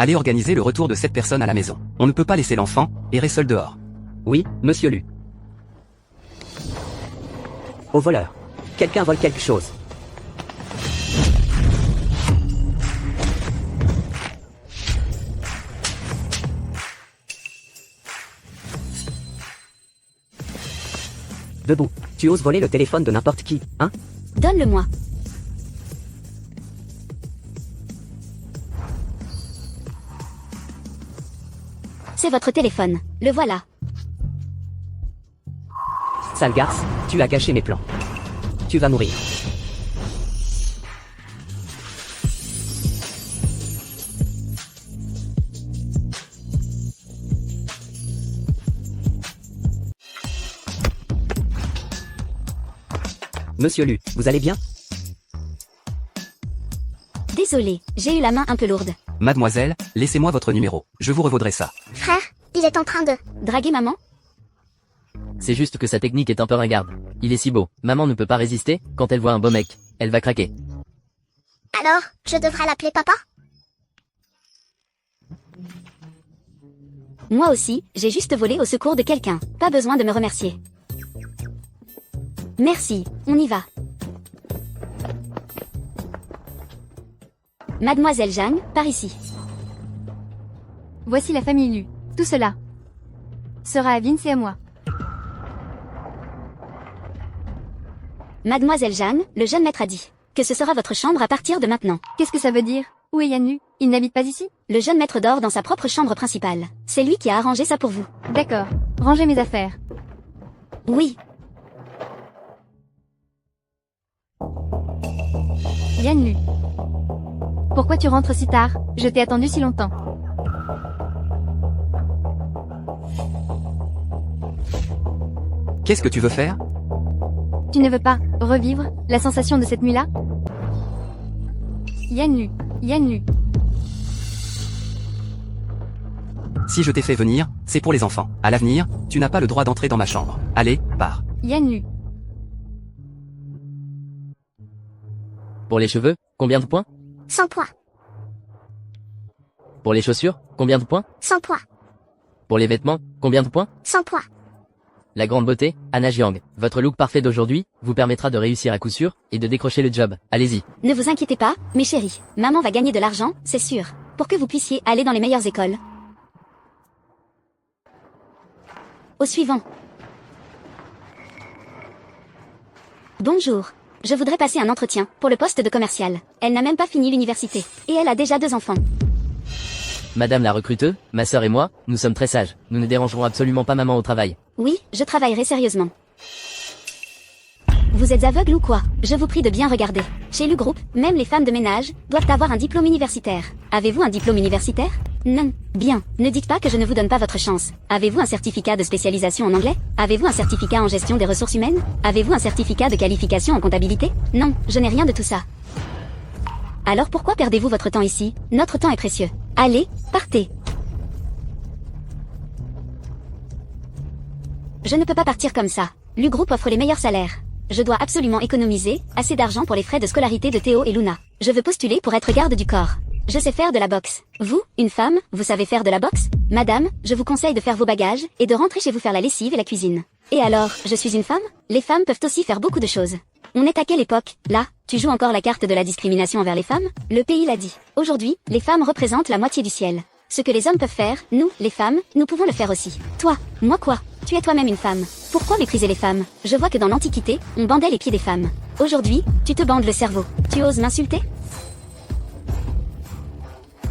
Allez organiser le retour de cette personne à la maison. On ne peut pas laisser l'enfant errer seul dehors. Oui, monsieur Lu. Au voleur. Quelqu'un vole quelque chose. Debout. Tu oses voler le téléphone de n'importe qui, hein? Donne-le-moi. C'est votre téléphone. Le voilà. Sale garce, tu as gâché mes plans. Tu vas mourir. Monsieur Lu, vous allez bien? Désolé, j'ai eu la main un peu lourde. Mademoiselle, laissez-moi votre numéro. Je vous revaudrai ça. Frère, il est en train de... Draguer maman? C'est juste que sa technique est un peu ringarde. Il est si beau. Maman ne peut pas résister, quand elle voit un beau mec. Elle va craquer. Alors, je devrais l'appeler papa? Moi aussi, j'ai juste volé au secours de quelqu'un. Pas besoin de me remercier. Merci, on y va. Mademoiselle Zhang, par ici. Voici la famille Lu. Tout cela sera à Vince et à moi. Mademoiselle Zhang, le jeune maître a dit que ce sera votre chambre à partir de maintenant. Qu'est-ce que ça veut dire? Où est Yan Lu? Il n'habite pas ici? Le jeune maître dort dans sa propre chambre principale. C'est lui qui a arrangé ça pour vous. D'accord. Rangez mes affaires. Oui. Yan Lu. Pourquoi tu rentres si tard? Je t'ai attendu si longtemps. Qu'est-ce que tu veux faire? Tu ne veux pas revivre la sensation de cette nuit-là? Yan Lu. Yan Lu. Si je t'ai fait venir, c'est pour les enfants. À l'avenir, tu n'as pas le droit d'entrer dans ma chambre. Allez, pars. Yan Lu. Pour les cheveux, combien de points? 100 points. Pour les chaussures, combien de points? 100 points. Pour les vêtements, combien de points? 100 points. La grande beauté, Anna Jiang. Votre look parfait d'aujourd'hui vous permettra de réussir à coup sûr et de décrocher le job. Allez-y. Ne vous inquiétez pas, mes chéris. Maman va gagner de l'argent, c'est sûr. Pour que vous puissiez aller dans les meilleures écoles. Au suivant. Bonjour. Je voudrais passer un entretien pour le poste de commercial. Elle n'a même pas fini l'université. Et elle a déjà 2 enfants. Madame la recruteuse, ma sœur et moi, nous sommes très sages. Nous ne dérangerons absolument pas maman au travail. Oui, je travaillerai sérieusement. Vous êtes aveugle ou quoi? Je vous prie de bien regarder. Chez Lu Group, même les femmes de ménage doivent avoir un diplôme universitaire. Avez-vous un diplôme universitaire? Non. Bien. Ne dites pas que je ne vous donne pas votre chance. Avez-vous un certificat de spécialisation en anglais? Avez-vous un certificat en gestion des ressources humaines? Avez-vous un certificat de qualification en comptabilité? Non, je n'ai rien de tout ça. Alors pourquoi perdez-vous votre temps ici? Notre temps est précieux. Allez, partez. Je ne peux pas partir comme ça. Lu Group offre les meilleurs salaires. Je dois absolument économiser assez d'argent pour les frais de scolarité de Théo et Luna. Je veux postuler pour être garde du corps. Je sais faire de la boxe. Vous, une femme, vous savez faire de la boxe? Madame, je vous conseille de faire vos bagages et de rentrer chez vous faire la lessive et la cuisine. Et alors, je suis une femme? Les femmes peuvent aussi faire beaucoup de choses. On est à quelle époque? Là, tu joues encore la carte de la discrimination envers les femmes? Le pays l'a dit. Aujourd'hui, les femmes représentent la moitié du ciel. Ce que les hommes peuvent faire, nous, les femmes, nous pouvons le faire aussi. Toi, moi quoi? Tu es toi-même une femme. Pourquoi mépriser les femmes? Je vois que dans l'Antiquité, on bandait les pieds des femmes. Aujourd'hui, tu te bandes le cerveau. Tu oses m'insulter?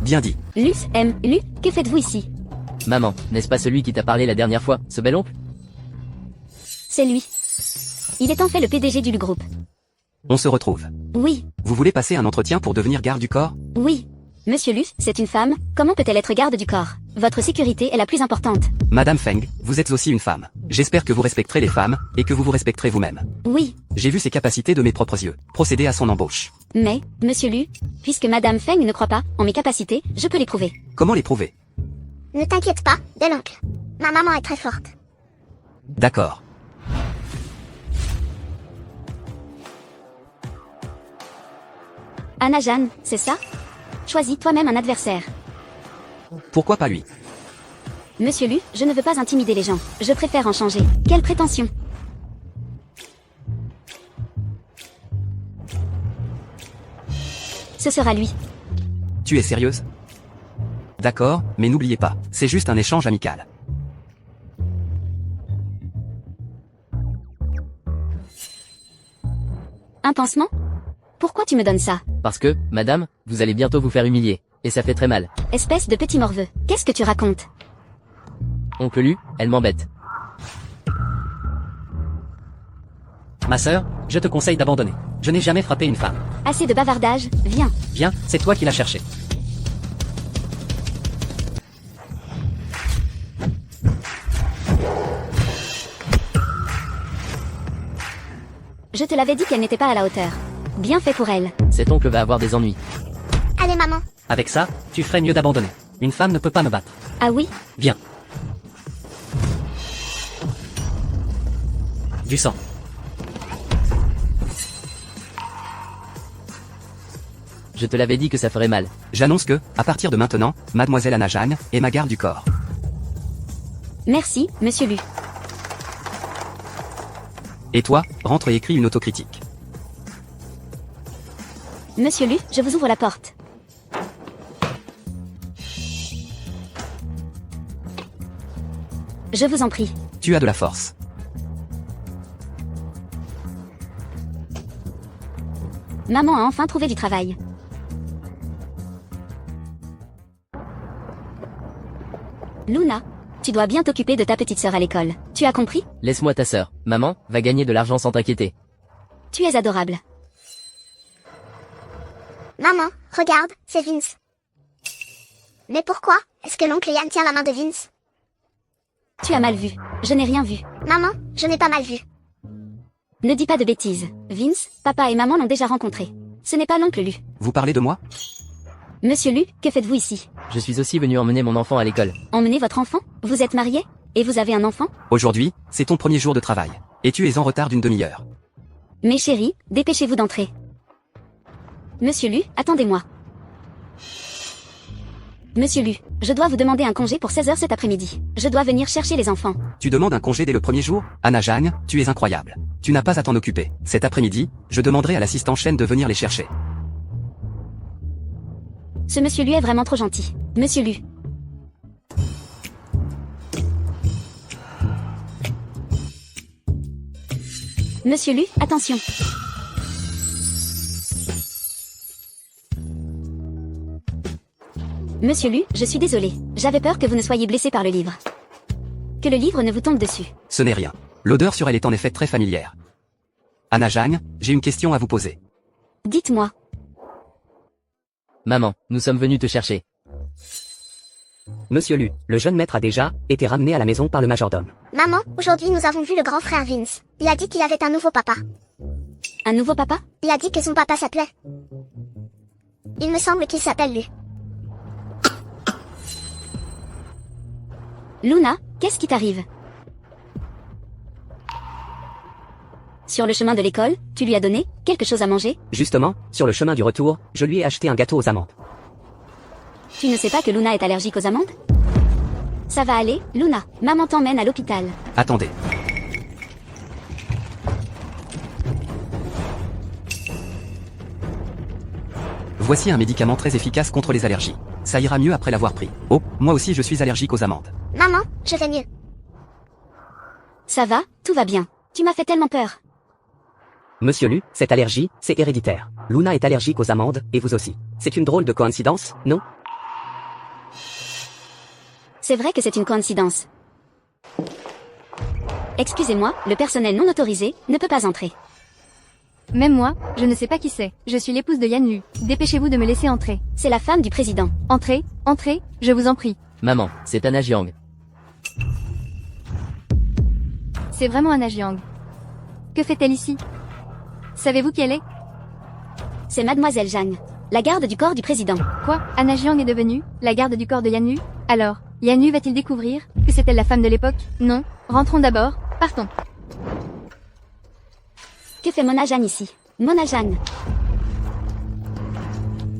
Bien dit. Luce, Lu, que faites-vous ici? Maman, n'est-ce pas celui qui t'a parlé la dernière fois, ce bel oncle? C'est lui. Il est en fait le PDG du Lu Group. On se retrouve. Oui, Vous voulez passer un entretien pour devenir garde du corps? oui. Monsieur Luce, c'est une femme, comment peut-elle être garde du corps? Votre sécurité est la plus importante. Madame Feng, vous êtes aussi une femme. J'espère que vous respecterez les femmes, et que vous vous respecterez vous-même. Oui, J'ai vu ses capacités de mes propres yeux. Procédez à son embauche. mais, Monsieur Lu, puisque Madame Feng ne croit pas en mes capacités, je peux les prouver. Comment les prouver? Ne t'inquiète pas, bel oncle. Ma maman est très forte. D'accord. Anna Jeanne, c'est ça? Choisis toi-même un adversaire. Pourquoi pas lui? Monsieur Lu, je ne veux pas intimider les gens. Je préfère en changer. Quelle prétention! Ce sera lui. Tu es sérieuse? D'accord, mais n'oubliez pas, c'est juste un échange amical. Un pansement? Pourquoi tu me donnes ça? Parce que, madame, vous allez bientôt vous faire humilier. Et ça fait très mal. Espèce de petit morveux. Qu'est-ce que tu racontes? Oncle Lu, elle m'embête. Ma sœur, je te conseille d'abandonner. Je n'ai jamais frappé une femme. Assez de bavardage, viens. Viens, c'est toi qui l'as cherché. Je te l'avais dit qu'elle n'était pas à la hauteur. Bien fait pour elle. Cet oncle va avoir des ennuis. Allez, maman. Avec ça, tu ferais mieux d'abandonner. Une femme ne peut pas me battre. Ah oui? Viens. Du sang. Je te l'avais dit que ça ferait mal. J'annonce que, à partir de maintenant, mademoiselle Anna Jeanne est ma garde du corps. Merci, monsieur Lu. Et toi, rentre et écris une autocritique. Monsieur Lu, je vous ouvre la porte. Je vous en prie. Tu as de la force. Maman a enfin trouvé du travail. Luna, tu dois bien t'occuper de ta petite sœur à l'école. Tu as compris? Laisse-moi ta sœur. Maman va gagner de l'argent sans t'inquiéter. Tu es adorable. Maman, regarde, c'est Vince. Mais pourquoi est-ce que l'oncle Yann tient la main de Vince? Tu as mal vu. Je n'ai rien vu. Maman, je n'ai pas mal vu. Ne dis pas de bêtises. Vince, papa et maman l'ont déjà rencontré. Ce n'est pas l'oncle Lu. Vous parlez de moi? Monsieur Lu, que faites-vous ici? Je suis aussi venu emmener mon enfant à l'école. Emmenez votre enfant? Vous êtes marié? Et vous avez un enfant? Aujourd'hui, c'est ton premier jour de travail. Et tu es en retard d'une demi-heure. Mes chéris, dépêchez-vous d'entrer. Monsieur Lu, attendez-moi. Monsieur Lu, je dois vous demander un congé pour 16 heures cet après-midi. Je dois venir chercher les enfants. Tu demandes un congé dès le premier jour? Anna Jeanne, tu es incroyable. Tu n'as pas à t'en occuper. Cet après-midi, je demanderai à l'assistant chaîne de venir les chercher. Ce monsieur Lu est vraiment trop gentil. Monsieur Lu. Monsieur Lu, attention. Monsieur Lu, je suis désolée. J'avais peur que vous ne soyez blessé par le livre. Que le livre ne vous tombe dessus. Ce n'est rien. L'odeur sur elle est en effet très familière. Anna Jeanne, j'ai une question à vous poser. Dites-moi. Maman, nous sommes venus te chercher. Monsieur Lu, le jeune maître a déjà été ramené à la maison par le majordome. Maman, aujourd'hui nous avons vu le grand frère Vince. Il a dit qu'il avait un nouveau papa. Un nouveau papa? Il a dit que son papa s'appelait. Il me semble qu'il s'appelle Lu. Luna, qu'est-ce qui t'arrive? Sur le chemin de l'école, tu lui as donné quelque chose à manger? Justement, sur le chemin du retour, je lui ai acheté un gâteau aux amandes. Tu ne sais pas que Luna est allergique aux amandes? Ça va aller, Luna. Maman t'emmène à l'hôpital. Attendez. Voici un médicament très efficace contre les allergies. Ça ira mieux après l'avoir pris. Oh, moi aussi je suis allergique aux amandes. Maman, je vais mieux. Ça va, tout va bien. Tu m'as fait tellement peur. Monsieur Lu, cette allergie, c'est héréditaire. Luna est allergique aux amandes, et vous aussi. C'est une drôle de coïncidence, non? C'est vrai que c'est une coïncidence. Excusez-moi, le personnel non autorisé ne peut pas entrer. Même moi, je ne sais pas qui c'est. Je suis l'épouse de Yan Lu. Dépêchez-vous de me laisser entrer. C'est la femme du président. Entrez, entrez, je vous en prie. Maman, c'est Anna Jiang. C'est vraiment Anna Jiang. Que fait-elle ici? Savez-vous qui elle est? C'est mademoiselle Jeanne, la garde du corps du président. Quoi? Anna Jiang est devenue la garde du corps de Yan Lu? Alors, Yan Lu va-t-il découvrir que c'est elle la femme de l'époque? Non, rentrons d'abord, partons. Que fait Mona Jeanne ici? Mona Jeanne.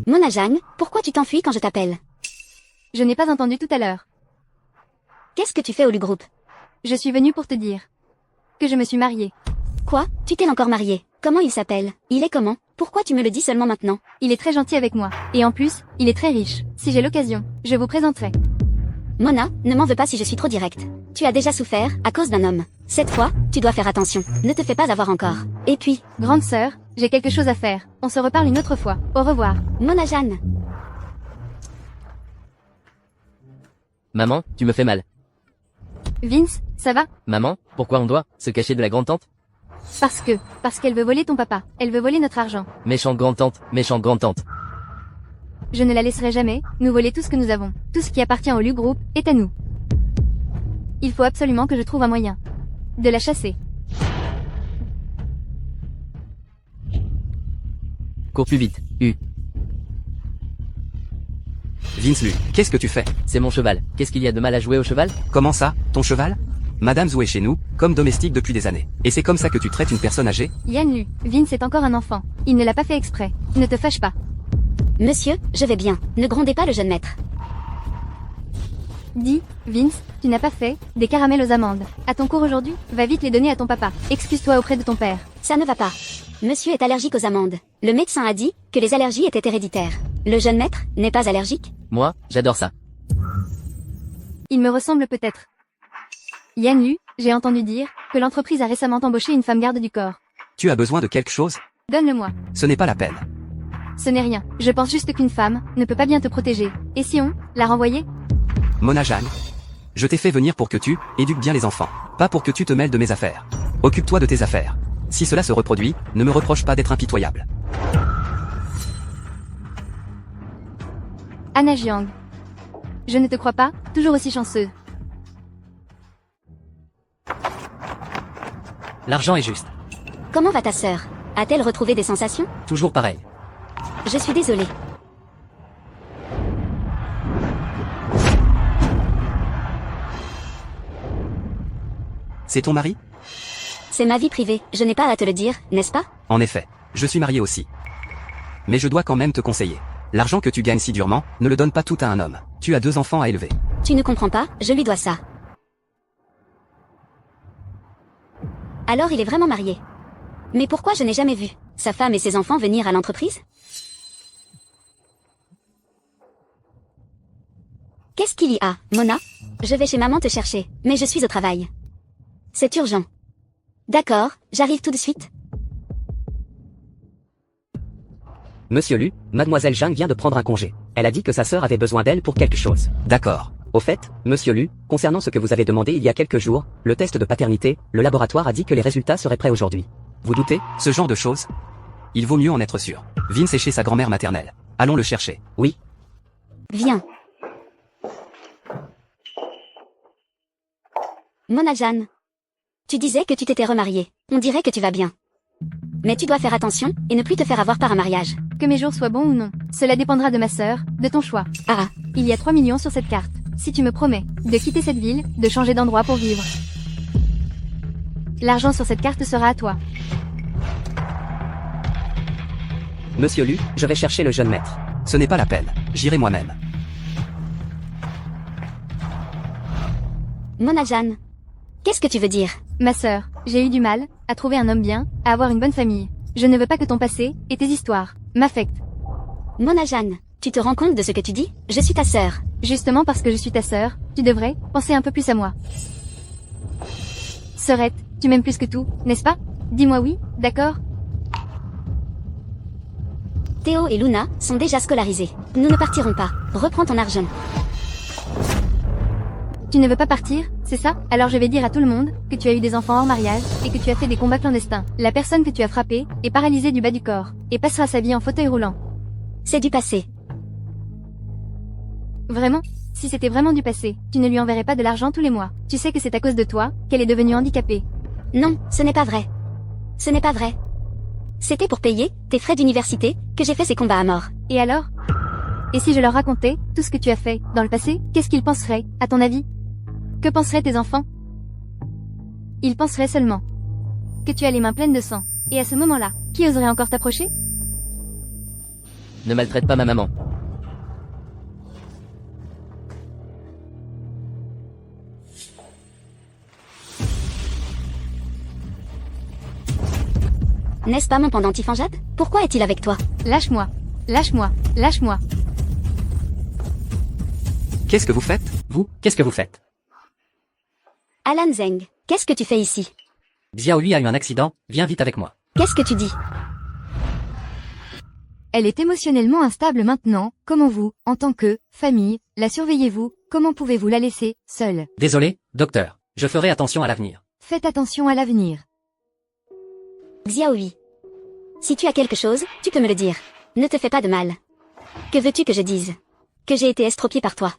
Mona Jeanne, pourquoi tu t'enfuis quand je t'appelle? Je n'ai pas entendu tout à l'heure. Qu'est-ce que tu fais au Lu Group? Je suis venue pour te dire que je me suis mariée. Quoi? Tu t'es encore marié? Comment il s'appelle? Il est comment? Pourquoi tu me le dis seulement maintenant? Il est très gentil avec moi. Et en plus, il est très riche. Si j'ai l'occasion, je vous présenterai. Mona, ne m'en veux pas si je suis trop directe. Tu as déjà souffert, à cause d'un homme. Cette fois, tu dois faire attention. Ne te fais pas avoir encore. Et puis, Grande sœur, j'ai quelque chose à faire. On se reparle une autre fois. Au revoir. Mona Jeanne. Maman, tu me fais mal. Vince, ça va? Maman, pourquoi on doit se cacher de la grande-tante? Parce qu'elle veut voler ton papa. Elle veut voler notre argent. Méchante grande-tante, méchante grande-tante. Je ne la laisserai jamais nous voler tout ce que nous avons. Tout ce qui appartient au Lu Group est à nous. Il faut absolument que je trouve un moyen de la chasser. Cours plus vite, U. Vince Lu, qu'est-ce que tu fais? C'est mon cheval. Qu'est-ce qu'il y a de mal à jouer au cheval? Comment ça, ton cheval? Madame Zou est chez nous, comme domestique depuis des années. Et c'est comme ça que tu traites une personne âgée? Yan Lu, Vince est encore un enfant. Il ne l'a pas fait exprès. Ne te fâche pas. Monsieur, je vais bien. Ne grondez pas le jeune maître. Dis, Vince, tu n'as pas fait des caramels aux amandes. À ton cours aujourd'hui, va vite les donner à ton papa. Excuse-toi auprès de ton père. Ça ne va pas. Monsieur est allergique aux amandes. Le médecin a dit que les allergies étaient héréditaires. Le jeune maître n'est pas allergique? Moi, j'adore ça. Il me ressemble peut-être. Yan Lu, j'ai entendu dire que l'entreprise a récemment embauché une femme garde du corps. Tu as besoin de quelque chose? Donne-le-moi. Ce n'est pas la peine. Ce n'est rien. Je pense juste qu'une femme ne peut pas bien te protéger. Et si on la renvoyait? Mona Jeanne. Je t'ai fait venir pour que tu éduques bien les enfants. Pas pour que tu te mêles de mes affaires. Occupe-toi de tes affaires. Si cela se reproduit, ne me reproche pas d'être impitoyable. Anna Jiang. Je ne te crois pas, toujours aussi chanceuse. L'argent est juste. Comment va ta sœur? A-t-elle retrouvé des sensations? Toujours pareil. Je suis désolée. C'est ton mari? C'est ma vie privée, je n'ai pas à te le dire, n'est-ce pas? En effet, je suis marié aussi. Mais je dois quand même te conseiller. L'argent que tu gagnes si durement, ne le donne pas tout à un homme. Tu as 2 enfants à élever. Tu ne comprends pas, je lui dois ça. Alors il est vraiment marié. Mais pourquoi je n'ai jamais vu sa femme et ses enfants venir à l'entreprise? Qu'est-ce qu'il y a, Mona? Je vais chez maman te chercher, mais je suis au travail. C'est urgent. D'accord, j'arrive tout de suite. Monsieur Lu, mademoiselle Zhang vient de prendre un congé. Elle a dit que sa sœur avait besoin d'elle pour quelque chose. D'accord. Au fait, monsieur Lu, concernant ce que vous avez demandé il y a quelques jours, le test de paternité, le laboratoire a dit que les résultats seraient prêts aujourd'hui. Vous doutez? Ce genre de choses? Il vaut mieux en être sûr. Vince est chez sa grand-mère maternelle. Allons le chercher. Oui. Viens. Mona Jeanne. Tu disais que tu t'étais remariée. On dirait que tu vas bien. Mais tu dois faire attention, et ne plus te faire avoir par un mariage. Que mes jours soient bons ou non. Cela dépendra de ma sœur, de ton choix. Ah, Il y a 3 millions sur cette carte. Si tu me promets de quitter cette ville, de changer d'endroit pour vivre. L'argent sur cette carte sera à toi. Monsieur Lu, je vais chercher le jeune maître. Ce n'est pas la peine. J'irai moi-même. Mona Jeanne. Qu'est-ce que tu veux dire? Ma sœur, j'ai eu du mal à trouver un homme bien, à avoir une bonne famille. Je ne veux pas que ton passé et tes histoires m'affectent. Mona Jeanne, tu te rends compte de ce que tu dis? Je suis ta sœur. Justement parce que je suis ta sœur, tu devrais penser un peu plus à moi. Sœurette, tu m'aimes plus que tout, n'est-ce pas? Dis-moi oui, d'accord? Théo et Luna sont déjà scolarisés. Nous ne partirons pas. Reprends ton argent. Tu ne veux pas partir, c'est ça? Alors je vais dire à tout le monde que tu as eu des enfants hors mariage et que tu as fait des combats clandestins. La personne que tu as frappée est paralysée du bas du corps et passera sa vie en fauteuil roulant. C'est du passé. Vraiment? Si c'était vraiment du passé, tu ne lui enverrais pas de l'argent tous les mois. Tu sais que c'est à cause de toi qu'elle est devenue handicapée. Non, ce n'est pas vrai. Ce n'est pas vrai. C'était pour payer tes frais d'université que j'ai fait ces combats à mort. Et alors? Et si je leur racontais tout ce que tu as fait dans le passé, qu'est-ce qu'ils penseraient, à ton avis? Que penseraient tes enfants? Ils penseraient seulement que tu as les mains pleines de sang. Et à ce moment-là, qui oserait encore t'approcher? Ne maltraite pas ma maman. N'est-ce pas mon pendentif en jade? Pourquoi est-il avec toi? Lâche-moi. Lâche-moi. Lâche-moi. Qu'est-ce que vous faites? Vous, qu'est-ce que vous faites? Alan Zeng, qu'est-ce que tu fais ici? Xiaoyu a eu un accident, viens vite avec moi. Qu'est-ce que tu dis? Elle est émotionnellement instable maintenant. Comment vous, en tant que famille, la surveillez-vous? Comment pouvez-vous la laisser seule? Désolé, docteur. Je ferai attention à l'avenir. Faites attention à l'avenir. Xiaoyi. Si tu as quelque chose, tu peux me le dire. Ne te fais pas de mal. Que veux-tu que je dise? Que j'ai été estropiée par toi.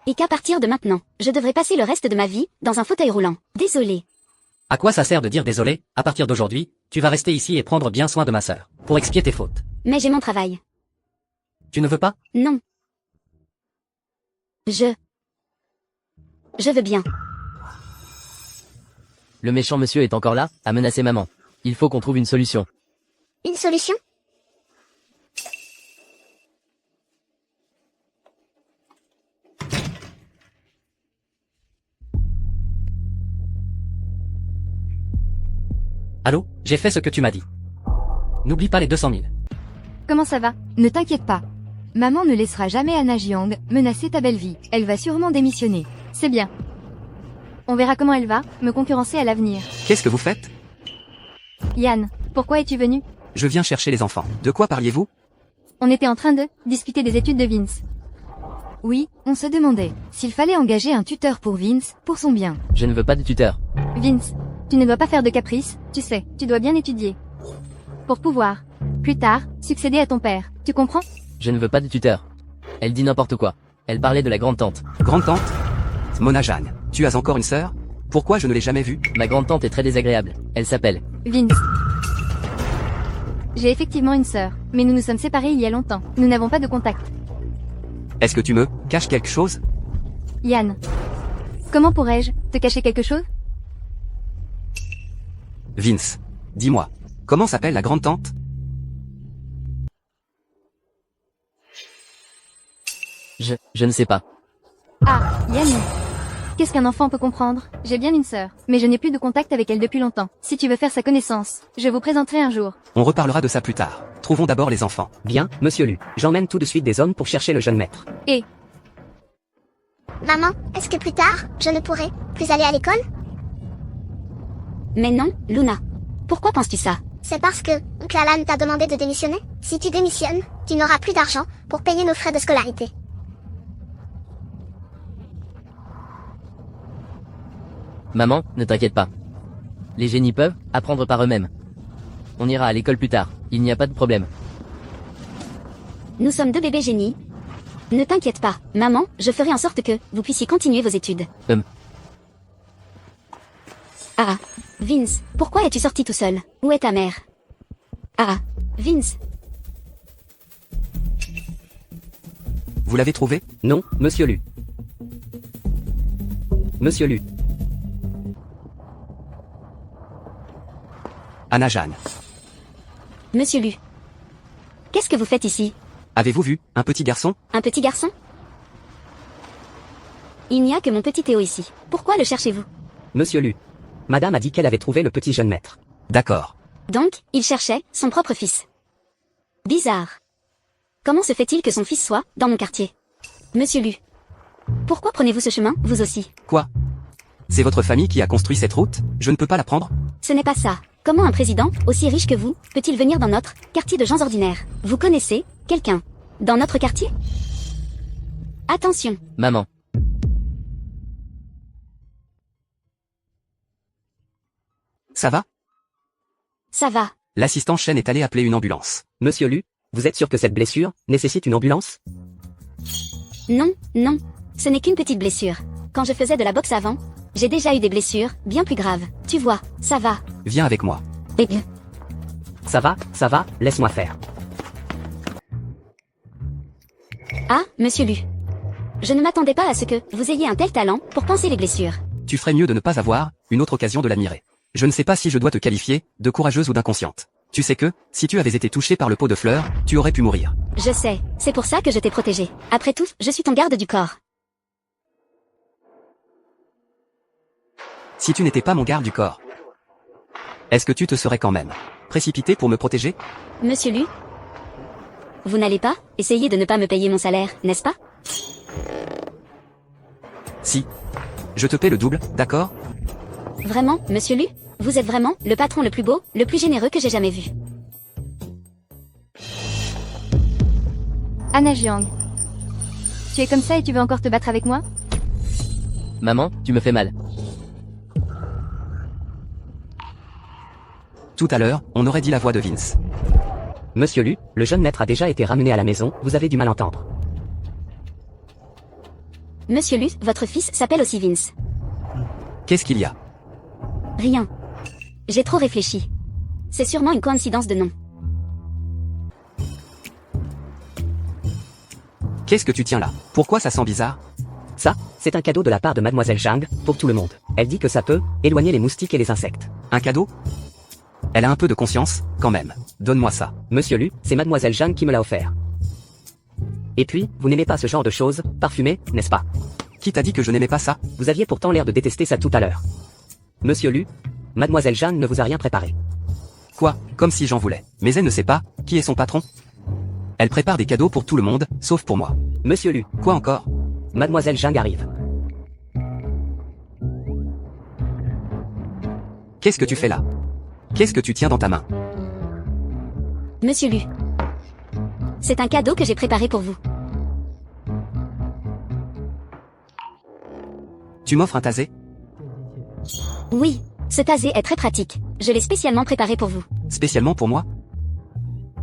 Et qu'à partir de maintenant, je devrais passer le reste de ma vie dans un fauteuil roulant. Désolé. À quoi ça sert de dire désolé? À partir d'aujourd'hui, tu vas rester ici et prendre bien soin de ma sœur, pour expier tes fautes. Mais j'ai mon travail. Tu ne veux pas? Non. Je veux bien. Le méchant monsieur est encore là, à menacer maman. Il faut qu'on trouve une solution. Une solution? Allô? J'ai fait ce que tu m'as dit. N'oublie pas les 200 000. Comment ça va? Ne t'inquiète pas. Maman ne laissera jamais Anna Jiang menacer ta belle vie. Elle va sûrement démissionner. C'est bien. On verra comment elle va me concurrencer à l'avenir. Qu'est-ce que vous faites? Yann, pourquoi es-tu venu? Je viens chercher les enfants. De quoi parliez-vous? On était en train de discuter des études de Vince. Oui, on se demandait s'il fallait engager un tuteur pour Vince, pour son bien. Je ne veux pas de tuteur. Vince, tu ne dois pas faire de caprices, tu sais, tu dois bien étudier. Pour pouvoir, plus tard, succéder à ton père. Tu comprends? Je ne veux pas de tuteur. Elle dit n'importe quoi. Elle parlait de la grande-tante. Grande-tante? Mona Jeanne, tu as encore une sœur? Pourquoi je ne l'ai jamais vue? Ma grande-tante est très désagréable. Elle s'appelle. Vince. J'ai effectivement une sœur, mais nous nous sommes séparés il y a longtemps. Nous n'avons pas de contact. Est-ce que tu me caches quelque chose? Yann. Comment pourrais-je te cacher quelque chose? Vince, dis-moi, comment s'appelle la grande-tante? Je ne sais pas. Ah, Yann. Qu'est-ce qu'un enfant peut comprendre? J'ai bien une sœur, mais je n'ai plus de contact avec elle depuis longtemps. Si tu veux faire sa connaissance, je vous présenterai un jour. On reparlera de ça plus tard. Trouvons d'abord les enfants. Bien, monsieur Lu. J'emmène tout de suite des hommes pour chercher le jeune maître. Et, Maman, est-ce que plus tard, je ne pourrai plus aller à l'école? Mais non, Luna. Pourquoi penses-tu ça? C'est parce que oncle Alan t'a demandé de démissionner? Si tu démissionnes, tu n'auras plus d'argent pour payer nos frais de scolarité. Maman, ne t'inquiète pas. Les génies peuvent apprendre par eux-mêmes. On ira à l'école plus tard. Il n'y a pas de problème. Nous sommes deux bébés génies. Ne t'inquiète pas, maman, je ferai en sorte que vous puissiez continuer vos études. Ah, Vince, pourquoi es-tu sorti tout seul? Où est ta mère? Ah, Vince. Vous l'avez trouvé? Non, monsieur Lu. Monsieur Lu. Anna Jeanne. Monsieur Lu. Qu'est-ce que vous faites ici? Avez-vous vu un petit garçon? Un petit garçon? Il n'y a que mon petit Théo ici. Pourquoi le cherchez-vous? Monsieur Lu. Madame a dit qu'elle avait trouvé le petit jeune maître. D'accord. Donc, il cherchait son propre fils. Bizarre. Comment se fait-il que son fils soit dans mon quartier? Monsieur Lu. Pourquoi prenez-vous ce chemin, vous aussi? Quoi? C'est votre famille qui a construit cette route? Je ne peux pas la prendre? Ce n'est pas ça. Comment un président, aussi riche que vous, peut-il venir dans notre quartier de gens ordinaires? Vous connaissez quelqu'un dans notre quartier? Attention. Maman. Ça va? Ça va. L'assistant Chen est allé appeler une ambulance. Monsieur Lu, vous êtes sûr que cette blessure nécessite une ambulance? Non, non. Ce n'est qu'une petite blessure. Quand je faisais de la boxe avant, j'ai déjà eu des blessures bien plus graves. Tu vois, ça va. Viens avec moi. Et... Ça va, laisse-moi faire. Ah, monsieur Lu. Je ne m'attendais pas à ce que vous ayez un tel talent pour penser les blessures. Tu ferais mieux de ne pas avoir une autre occasion de l'admirer. Je ne sais pas si je dois te qualifier de courageuse ou d'inconsciente. Tu sais que, si tu avais été touché par le pot de fleurs, tu aurais pu mourir. Je sais, c'est pour ça que je t'ai protégé. Après tout, je suis ton garde du corps. Si tu n'étais pas mon garde du corps. Est-ce que tu te serais quand même précipité pour me protéger? Monsieur Lu, vous n'allez pas essayer de ne pas me payer mon salaire, n'est-ce pas? Si. Je te paie le double, d'accord? Vraiment, Monsieur Lu? Vous êtes vraiment le patron le plus beau, le plus généreux que j'ai jamais vu. Anna Jiang. Tu es comme ça et tu veux encore te battre avec moi? Maman, tu me fais mal. Tout à l'heure, on aurait dit la voix de Vince. Monsieur Lu, le jeune maître a déjà été ramené à la maison, vous avez du mal à entendre. Monsieur Lu, votre fils s'appelle aussi Vince. Qu'est-ce qu'il y a? Rien. J'ai trop réfléchi. C'est sûrement une coïncidence de nom. Qu'est-ce que tu tiens là? Pourquoi ça sent bizarre? Ça, c'est un cadeau de la part de Mademoiselle Zhang, pour tout le monde. Elle dit que ça peut éloigner les moustiques et les insectes. Un cadeau? Elle a un peu de conscience, quand même. Donne-moi ça. Monsieur Lu, c'est Mademoiselle Zhang qui me l'a offert. Et puis, vous n'aimez pas ce genre de choses, parfumées, n'est-ce pas? Qui t'a dit que je n'aimais pas ça? Vous aviez pourtant l'air de détester ça tout à l'heure. Monsieur Lu, Mademoiselle Zhang ne vous a rien préparé. Quoi? Comme si j'en voulais. Mais elle ne sait pas qui est son patron? Elle prépare des cadeaux pour tout le monde, sauf pour moi. Monsieur Lu, Quoi encore? Mademoiselle Zhang arrive. Qu'est-ce que tu fais là? Qu'est-ce que tu tiens dans ta main? Monsieur Lu. C'est un cadeau que j'ai préparé pour vous. Tu m'offres un tasé? Oui, ce tasé est très pratique. Je l'ai spécialement préparé pour vous. Spécialement pour moi?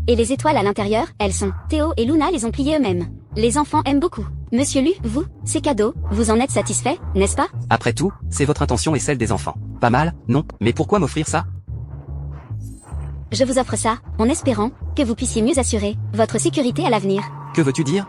Et les étoiles à l'intérieur, elles sont. Théo et Luna les ont pliées eux-mêmes. Les enfants aiment beaucoup. Monsieur Lu, vous, ces cadeaux, vous en êtes satisfait, n'est-ce pas? Après tout, c'est votre intention et celle des enfants. Pas mal, non? Mais pourquoi m'offrir ça? Je vous offre ça, en espérant que vous puissiez mieux assurer votre sécurité à l'avenir. Que veux-tu dire?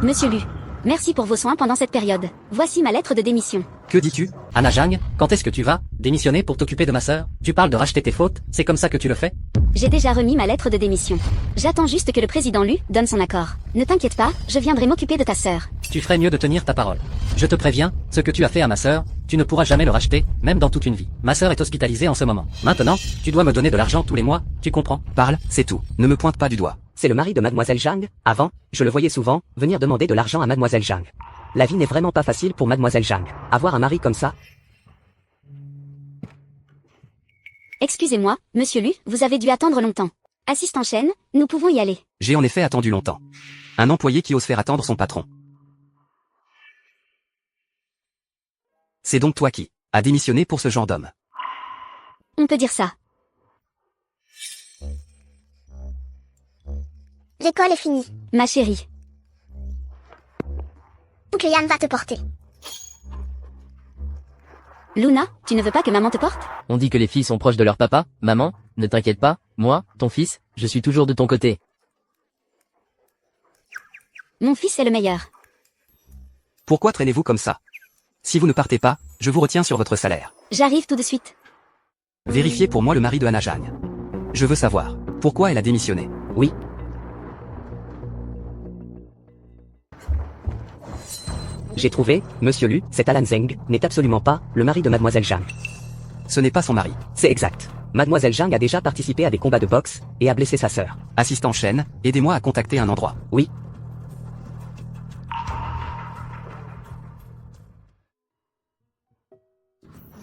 Monsieur Lu, merci pour vos soins pendant cette période. Voici ma lettre de démission. Que dis-tu? Anna Zhang, quand est-ce que tu vas démissionner pour t'occuper de ma sœur? Tu parles de racheter tes fautes, c'est comme ça que tu le fais? J'ai déjà remis ma lettre de démission. J'attends juste que le président Lu donne son accord. Ne t'inquiète pas, je viendrai m'occuper de ta sœur. Tu ferais mieux de tenir ta parole. Je te préviens, ce que tu as fait à ma sœur, tu ne pourras jamais le racheter, même dans toute une vie. Ma sœur est hospitalisée en ce moment. Maintenant, tu dois me donner de l'argent tous les mois, tu comprends? Parle, c'est tout. Ne me pointe pas du doigt. C'est le mari de Mademoiselle Zhang. Avant, je le voyais souvent venir demander de l'argent à Mademoiselle Zhang. La vie n'est vraiment pas facile pour Mademoiselle Zhang. Avoir un mari comme ça. Excusez-moi, monsieur Lu, vous avez dû attendre longtemps. Assistant chaîne, nous pouvons y aller. J'ai en effet attendu longtemps. Un employé qui ose faire attendre son patron. C'est donc toi qui as démissionné pour ce genre d'homme. On peut dire ça. L'école est finie. Ma chérie. Oncle Yan va te porter. Luna, tu ne veux pas que maman te porte? On dit que les filles sont proches de leur papa. Maman, ne t'inquiète pas, moi, ton fils, je suis toujours de ton côté. Mon fils est le meilleur. Pourquoi traînez-vous comme ça? Si vous ne partez pas, je vous retiens sur votre salaire. J'arrive tout de suite. Vérifiez pour moi le mari de Anna Zhang. Je veux savoir pourquoi elle a démissionné. Oui. J'ai trouvé, Monsieur Lu, cet Alan Zheng n'est absolument pas le mari de Mademoiselle Zhang. Ce n'est pas son mari. C'est exact. Mademoiselle Zhang a déjà participé à des combats de boxe et a blessé sa sœur. Assistant chaîne, aidez-moi à contacter un endroit. Oui.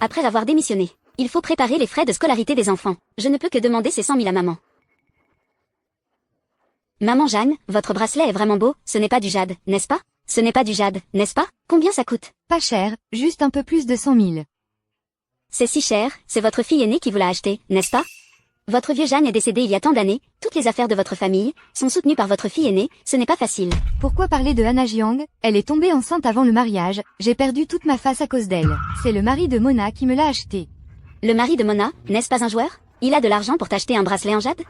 Après avoir démissionné, il faut préparer les frais de scolarité des enfants. Je ne peux que demander ces 100 000 à maman. Maman Jeanne, votre bracelet est vraiment beau, ce n'est pas du jade, n'est-ce pas? Ce n'est pas du jade, n'est-ce pas? Combien ça coûte? Pas cher, juste un peu plus de 100 000. C'est si cher, c'est votre fille aînée qui vous l'a acheté, n'est-ce pas? Votre vieux Jeanne est décédé il y a tant d'années, toutes les affaires de votre famille sont soutenues par votre fille aînée, ce n'est pas facile. Pourquoi parler de Anna Jiang? Elle est tombée enceinte avant le mariage, j'ai perdu toute ma face à cause d'elle. C'est le mari de Mona qui me l'a acheté. Le mari de Mona, n'est-ce pas un joueur? Il a de l'argent pour t'acheter un bracelet en jade?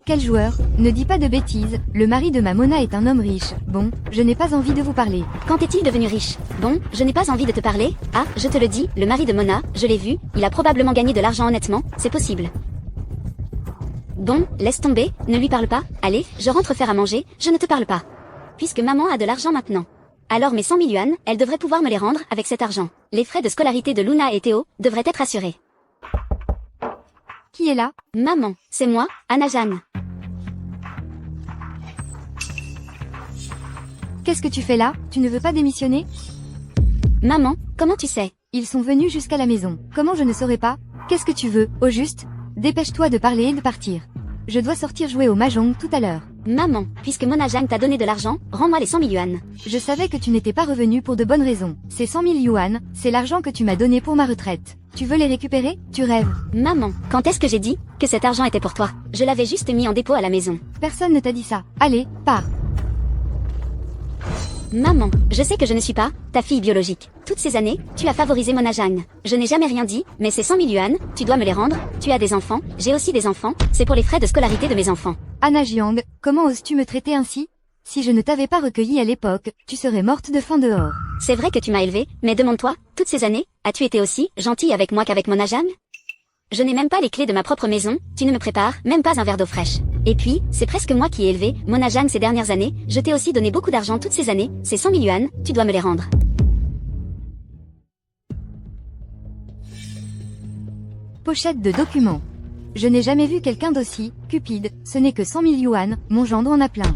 Quel joueur? Ne dis pas de bêtises, le mari de ma Mona est un homme riche. Bon, je n'ai pas envie de vous parler. Quand est-il devenu riche? Bon, je n'ai pas envie de te parler. Ah, je te le dis, le mari de Mona, je l'ai vu, il a probablement gagné de l'argent honnêtement, c'est possible. Bon, laisse tomber, ne lui parle pas, allez, je rentre faire à manger, je ne te parle pas. Puisque maman a de l'argent maintenant. Alors mes 100 000 yuan, elle devrait pouvoir me les rendre avec cet argent. Les frais de scolarité de Luna et Théo devraient être assurés. Qui est là? Maman, c'est moi, Anna Jeanne. Qu'est-ce que tu fais là? Tu ne veux pas démissionner? Maman, comment tu sais? Ils sont venus jusqu'à la maison. Comment je ne saurais pas? Qu'est-ce que tu veux, au juste? Dépêche-toi de parler et de partir. Je dois sortir jouer au mahjong tout à l'heure. Maman, puisque Mona Jeanne t'a donné de l'argent, rends-moi les 100 000 yuan. Je savais que tu n'étais pas revenu pour de bonnes raisons. Ces 100 000 yuan, c'est l'argent que tu m'as donné pour ma retraite. Tu veux les récupérer? Tu rêves. Maman, quand est-ce que j'ai dit que cet argent était pour toi? Je l'avais juste mis en dépôt à la maison. Personne ne t'a dit ça. Allez, pars. Maman, je sais que je ne suis pas ta fille biologique. Toutes ces années, tu as favorisé Mona Jeanne. Je n'ai jamais rien dit, mais ces 100 000 yuan, tu dois me les rendre. Tu as des enfants, j'ai aussi des enfants, c'est pour les frais de scolarité de mes enfants. Anna Jiang, comment oses-tu me traiter ainsi? Si je ne t'avais pas recueillie à l'époque, tu serais morte de faim dehors. C'est vrai que tu m'as élevée, mais demande-toi, toutes ces années, as-tu été aussi gentille avec moi qu'avec Mona Jeanne? Je n'ai même pas les clés de ma propre maison, tu ne me prépares même pas un verre d'eau fraîche. Et puis, c'est presque moi qui ai élevé Mona Jeanne ces dernières années, je t'ai aussi donné beaucoup d'argent toutes ces années, ces 100 000 yuan, tu dois me les rendre. Pochette de documents. Je n'ai jamais vu quelqu'un d'aussi cupide, ce n'est que 100 000 yuan, mon gendre en a plein.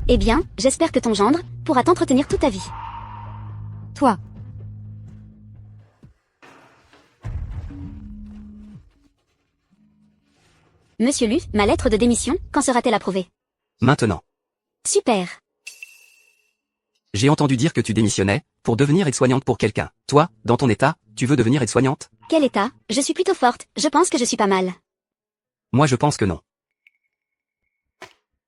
Eh bien, j'espère que ton gendre pourra t'entretenir toute ta vie. Toi. Monsieur Lu, ma lettre de démission, quand sera-t-elle approuvée? Maintenant. Super. J'ai entendu dire que tu démissionnais pour devenir aide-soignante pour quelqu'un. Toi, dans ton état, tu veux devenir aide-soignante? Quel état? Je suis plutôt forte, je pense que je suis pas mal. Moi je pense que non.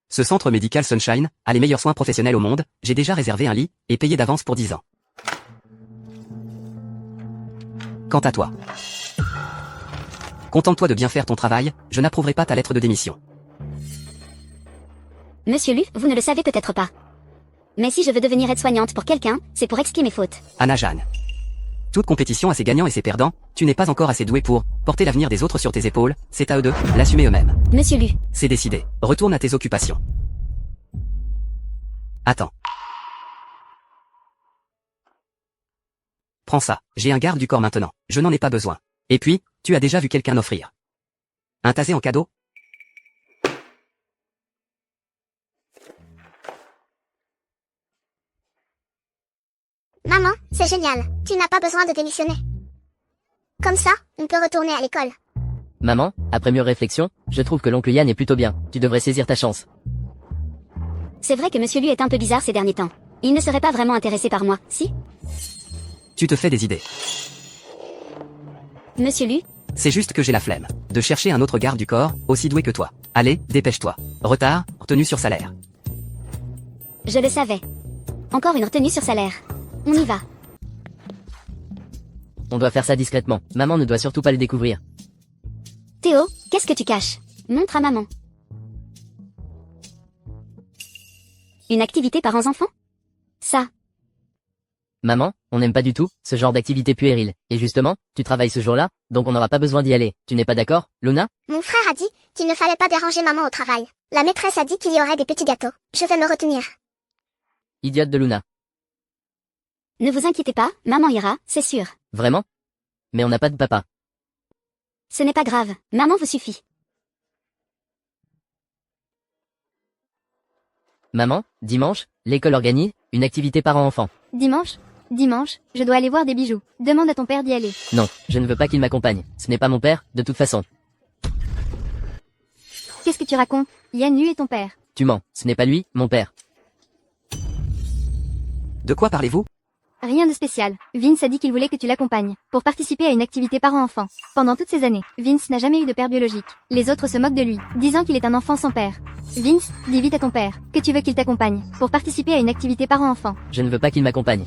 Ce centre médical Sunshine a les meilleurs soins professionnels au monde, j'ai déjà réservé un lit et payé d'avance pour 10 ans. Quant à toi, contente-toi de bien faire ton travail, je n'approuverai pas ta lettre de démission. Monsieur Lu, vous ne le savez peut-être pas. Mais si je veux devenir aide-soignante pour quelqu'un, c'est pour expier mes fautes. Anna Jeanne. Toute compétition a ses gagnants et ses perdants, tu n'es pas encore assez doué pour porter l'avenir des autres sur tes épaules, c'est à eux de l'assumer eux-mêmes. Monsieur Lu. C'est décidé, retourne à tes occupations. Attends. Prends ça, j'ai un garde du corps maintenant, je n'en ai pas besoin. Et puis, tu as déjà vu quelqu'un offrir un tasé en cadeau? Maman, c'est génial. Tu n'as pas besoin de démissionner. Comme ça, on peut retourner à l'école. Maman, après mûre réflexion, je trouve que l'oncle Yann est plutôt bien. Tu devrais saisir ta chance. C'est vrai que Monsieur Lu est un peu bizarre ces derniers temps. Il ne serait pas vraiment intéressé par moi, si? Tu te fais des idées. Monsieur Lu? C'est juste que j'ai la flemme de chercher un autre garde du corps, aussi doué que toi. Allez, dépêche-toi. Retard, retenue sur salaire. Je le savais. Encore une retenue sur salaire. On y va. On doit faire ça discrètement. Maman ne doit surtout pas le découvrir. Théo, qu'est-ce que tu caches? Montre à maman. Une activité parents-enfants? Ça. Maman, on n'aime pas du tout ce genre d'activité puérile. Et justement, tu travailles ce jour-là, donc on n'aura pas besoin d'y aller. Tu n'es pas d'accord, Luna? Mon frère a dit qu'il ne fallait pas déranger maman au travail. La maîtresse a dit qu'il y aurait des petits gâteaux. Je vais me retenir. Idiote de Luna. Ne vous inquiétez pas, maman ira, c'est sûr. Vraiment? Mais on n'a pas de papa. Ce n'est pas grave, maman vous suffit. Maman, dimanche, l'école organise une activité parents-enfants. Dimanche? Dimanche, je dois aller voir des bijoux. Demande à ton père d'y aller. Non, je ne veux pas qu'il m'accompagne. Ce n'est pas mon père, de toute façon. Qu'est-ce que tu racontes? Yann Lu est ton père. Tu mens, ce n'est pas lui, mon père. De quoi parlez-vous? Rien de spécial. Vince a dit qu'il voulait que tu l'accompagnes, pour participer à une activité parents-enfants. Pendant toutes ces années, Vince n'a jamais eu de père biologique. Les autres se moquent de lui, disant qu'il est un enfant sans père. Vince, dis vite à ton père que tu veux qu'il t'accompagne, pour participer à une activité parents-enfants. Je ne veux pas qu'il m'accompagne.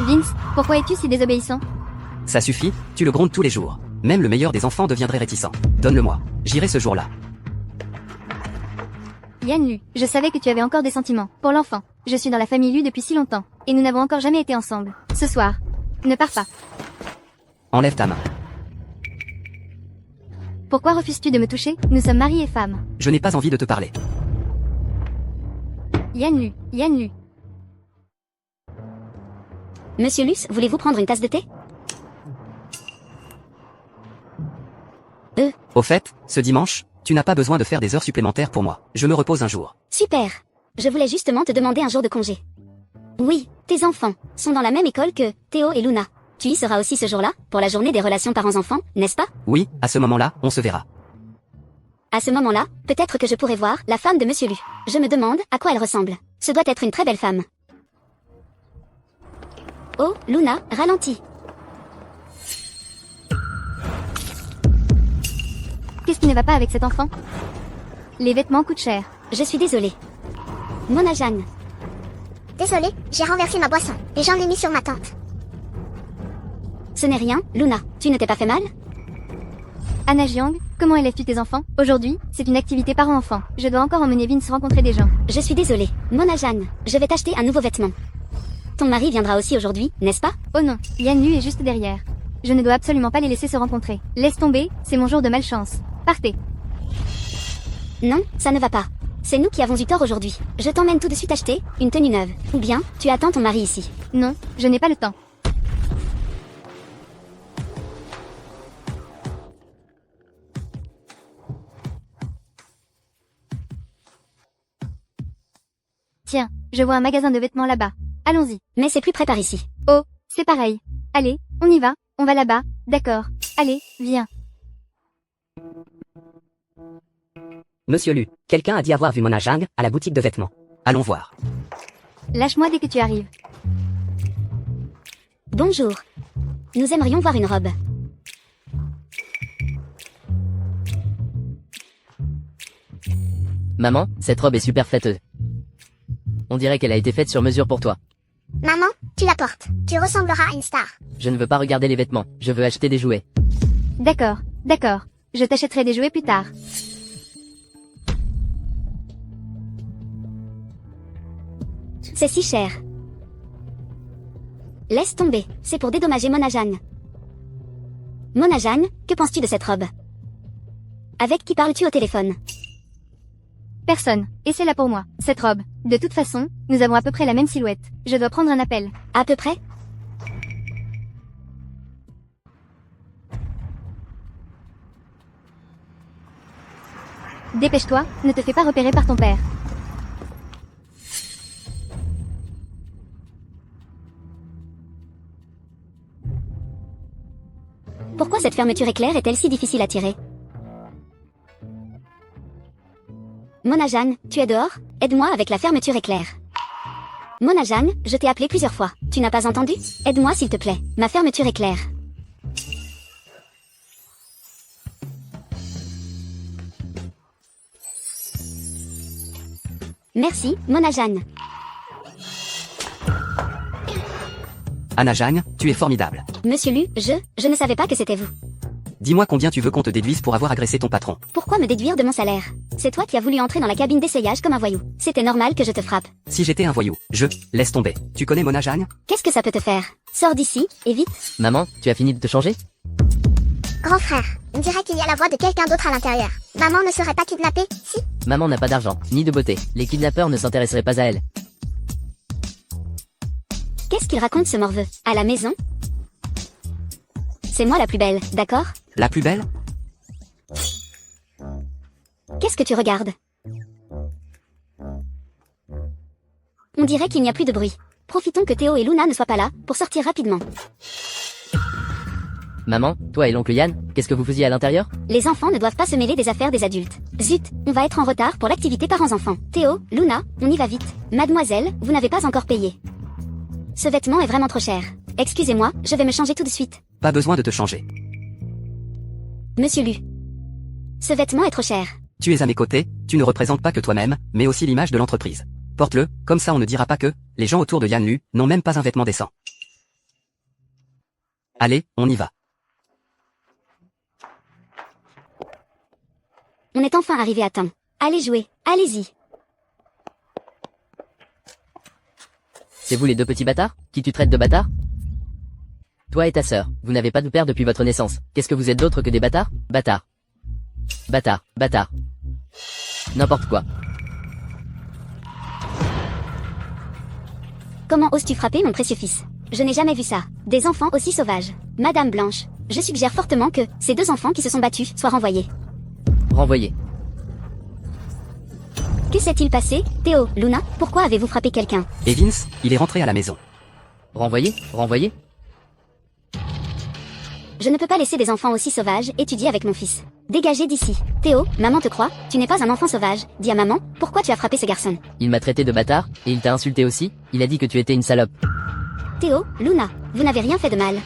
Vince, pourquoi es-tu si désobéissant? Ça suffit, tu le grondes tous les jours. Même le meilleur des enfants deviendrait réticent. Donne-le-moi. J'irai ce jour-là. Yann Lu, je savais que tu avais encore des sentiments pour l'enfant. Je suis dans la famille Lu depuis si longtemps, et nous n'avons encore jamais été ensemble. Ce soir, ne pars pas. Enlève ta main. Pourquoi refuses-tu de me toucher? Nous sommes mari et femme. Je n'ai pas envie de te parler. Yann Lu, Yann Lu. Monsieur Luce, voulez-vous prendre une tasse de thé? Au fait, ce dimanche, tu n'as pas besoin de faire des heures supplémentaires pour moi. Je me repose un jour. Super. Je voulais justement te demander un jour de congé. Oui, tes enfants sont dans la même école que Théo et Luna. Tu y seras aussi ce jour-là, pour la journée des relations parents-enfants, n'est-ce pas? Oui, à ce moment-là, on se verra. À ce moment-là, peut-être que je pourrai voir la femme de Monsieur Lu. Je me demande à quoi elle ressemble. Ce doit être une très belle femme. Oh, Luna, ralentis. Qu'est-ce qui ne va pas avec cet enfant? Les vêtements coûtent cher. Je suis désolée. Mona Jeanne. Désolée, j'ai renversé ma boisson, et j'en ai mis sur ma tente. Ce n'est rien, Luna. Tu ne t'es pas fait mal? Anna Jiang, comment élèves-tu tes enfants? Aujourd'hui, c'est une activité parent-enfant. Je dois encore emmener Vince rencontrer des gens. Je suis désolée. Mona Jeanne, je vais t'acheter un nouveau vêtement. Ton mari viendra aussi aujourd'hui, n'est-ce pas? Oh non, Yan Lu est juste derrière. Je ne dois absolument pas les laisser se rencontrer. Laisse tomber, c'est mon jour de malchance. Partez. Non, ça ne va pas. C'est nous qui avons eu tort aujourd'hui. Je t'emmène tout de suite acheter une tenue neuve. Ou bien, tu attends ton mari ici. Non, je n'ai pas le temps. Tiens, je vois un magasin de vêtements là-bas. Allons-y. Mais c'est plus près par ici. Oh, c'est pareil. Allez, on y va, on va là-bas, d'accord. Allez, viens. Monsieur Lu, quelqu'un a dit avoir vu Mona Jang à la boutique de vêtements. Allons voir. Lâche-moi dès que tu arrives. Bonjour. Nous aimerions voir une robe. Maman, cette robe est super flatteuse. On dirait qu'elle a été faite sur mesure pour toi. Maman, tu la portes. Tu ressembleras à une star. Je ne veux pas regarder les vêtements, je veux acheter des jouets. D'accord, d'accord. Je t'achèterai des jouets plus tard. C'est si cher. Laisse tomber, c'est pour dédommager Mona Jeanne. Mona Jeanne, que penses-tu de cette robe? Avec qui parles-tu au téléphone? Personne, et c'est là pour moi, cette robe. De toute façon, nous avons à peu près la même silhouette. Je dois prendre un appel. À peu près? Dépêche-toi, ne te fais pas repérer par ton père. Pourquoi cette fermeture éclair est-elle si difficile à tirer? Mona Jeanne, tu es dehors? Aide-moi avec la fermeture éclair. Mona Jeanne, je t'ai appelé plusieurs fois. Tu n'as pas entendu? Aide-moi s'il te plaît. Ma fermeture éclair. Merci, Mona Jeanne. Anna Jang, tu es formidable. Monsieur Lu, je ne savais pas que c'était vous. Dis-moi combien tu veux qu'on te déduise pour avoir agressé ton patron. Pourquoi me déduire de mon salaire? C'est toi qui as voulu entrer dans la cabine d'essayage comme un voyou. C'était normal que je te frappe. Si j'étais un voyou, laisse tomber. Tu connais Mona Jang? Qu'est-ce que ça peut te faire? Sors d'ici, et vite. Maman, tu as fini de te changer? Grand frère, on dirait qu'il y a la voix de quelqu'un d'autre à l'intérieur. Maman ne serait pas kidnappée, si? Maman n'a pas d'argent, ni de beauté. Les kidnappeurs ne s'intéresseraient pas à elle. Qu'est-ce qu'il raconte ce morveux? À la maison? C'est moi la plus belle, d'accord? La plus belle? Qu'est-ce que tu regardes? On dirait qu'il n'y a plus de bruit. Profitons que Théo et Luna ne soient pas là, pour sortir rapidement. Maman, toi et l'oncle Yann, qu'est-ce que vous faisiez à l'intérieur? Les enfants ne doivent pas se mêler des affaires des adultes. Zut, on va être en retard pour l'activité parents-enfants. Théo, Luna, on y va vite. Mademoiselle, vous n'avez pas encore payé. Ce vêtement est vraiment trop cher. Excusez-moi, je vais me changer tout de suite. Pas besoin de te changer. Monsieur Lu. Ce vêtement est trop cher. Tu es à mes côtés, tu ne représentes pas que toi-même, mais aussi l'image de l'entreprise. Porte-le, comme ça on ne dira pas que les gens autour de Yan Lu n'ont même pas un vêtement décent. Allez, on y va. On est enfin arrivé à temps. Allez jouer, allez-y. C'est vous les deux petits bâtards? Qui tu traites de bâtards? Toi et ta sœur, vous n'avez pas de père depuis votre naissance. Qu'est-ce que vous êtes d'autre que des bâtards? Bâtards. Bâtards, bâtards. N'importe quoi. Comment oses-tu frapper mon précieux fils? je n'ai jamais vu ça. Des enfants aussi sauvages. Madame Blanche, je suggère fortement que ces 2 enfants qui se sont battus soient renvoyés. Renvoyé. Que s'est-il passé, Théo, Luna, pourquoi avez-vous frappé quelqu'un? Et Vince, il est rentré à la maison. Renvoyé. Renvoyé. Je ne peux pas laisser des enfants aussi sauvages étudier avec mon fils. Dégagez d'ici. Théo, maman te croit, tu n'es pas un enfant sauvage. Dis à maman, pourquoi tu as frappé ce garçon? Il m'a traité de bâtard, et il t'a insulté aussi. Il a dit que tu étais une salope. Théo, Luna, vous n'avez rien fait de mal.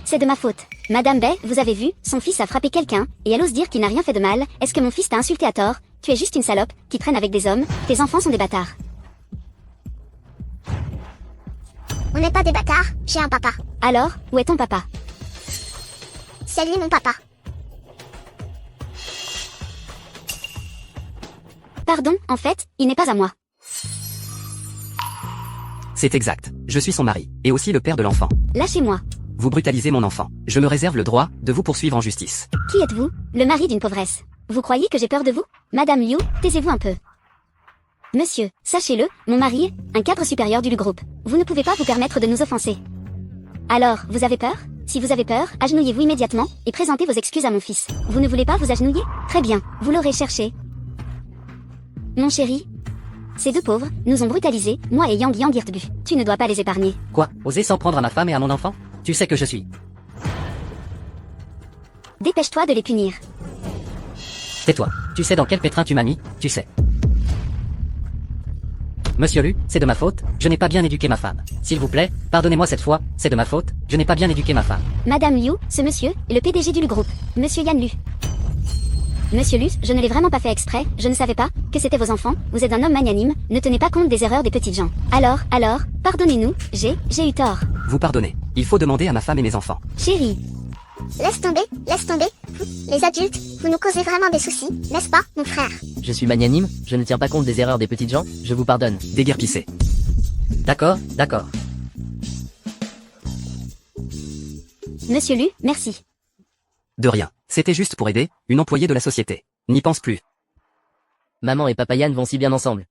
C'est de ma faute. Madame Bay, vous avez vu, son fils a frappé quelqu'un, et elle ose dire qu'il n'a rien fait de mal. Est-ce que mon fils t'a insulté à tort? Tu es juste une salope, qui traîne avec des hommes, tes enfants sont des bâtards. On n'est pas des bâtards, j'ai un papa. Alors, où est ton papa? C'est lui mon papa. Pardon, en fait, il n'est pas à moi. C'est exact. Je suis son mari, et aussi le père de l'enfant. Lâchez-moi. Vous brutalisez mon enfant. Je me réserve le droit de vous poursuivre en justice. Qui êtes-vous? Le mari d'une pauvresse. Vous croyez que j'ai peur de vous? Madame Liu, taisez-vous un peu. Monsieur, sachez-le, mon mari est un cadre supérieur du groupe. Vous ne pouvez pas vous permettre de nous offenser. Alors, vous avez peur? Si vous avez peur, agenouillez-vous immédiatement, et présentez vos excuses à mon fils. Vous ne voulez pas vous agenouiller? Très bien, vous l'aurez cherché. Mon chéri, ces 2 pauvres nous ont brutalisés, moi et Yang Yirtbu. Tu ne dois pas les épargner. Quoi? Oser s'en prendre à ma femme et à mon enfant? Tu sais que je suis. Dépêche-toi de les punir. Tais-toi. Tu sais dans quel pétrin tu m'as mis? Tu sais. Monsieur Lu, c'est de ma faute, je n'ai pas bien éduqué ma femme. S'il vous plaît, pardonnez-moi cette fois, c'est de ma faute, je n'ai pas bien éduqué ma femme. Madame Liu, ce monsieur est le PDG du groupe. Monsieur Yan Lu. Monsieur Lu, je ne l'ai vraiment pas fait exprès, je ne savais pas que c'était vos enfants, vous êtes un homme magnanime, ne tenez pas compte des erreurs des petites gens. Alors, pardonnez-nous, j'ai eu tort. Vous pardonnez. Il faut demander à ma femme et mes enfants. Chérie, Laisse tomber, laisse tomber. Vous, les adultes, vous nous causez vraiment des soucis, n'est-ce pas, mon frère? Je suis magnanime, je ne tiens pas compte des erreurs des petites gens, je vous pardonne. Déguerpissez. D'accord, d'accord. Monsieur Lu, merci. De rien. C'était juste pour aider une employée de la société. N'y pense plus. Maman et papa Yann vont si bien ensemble.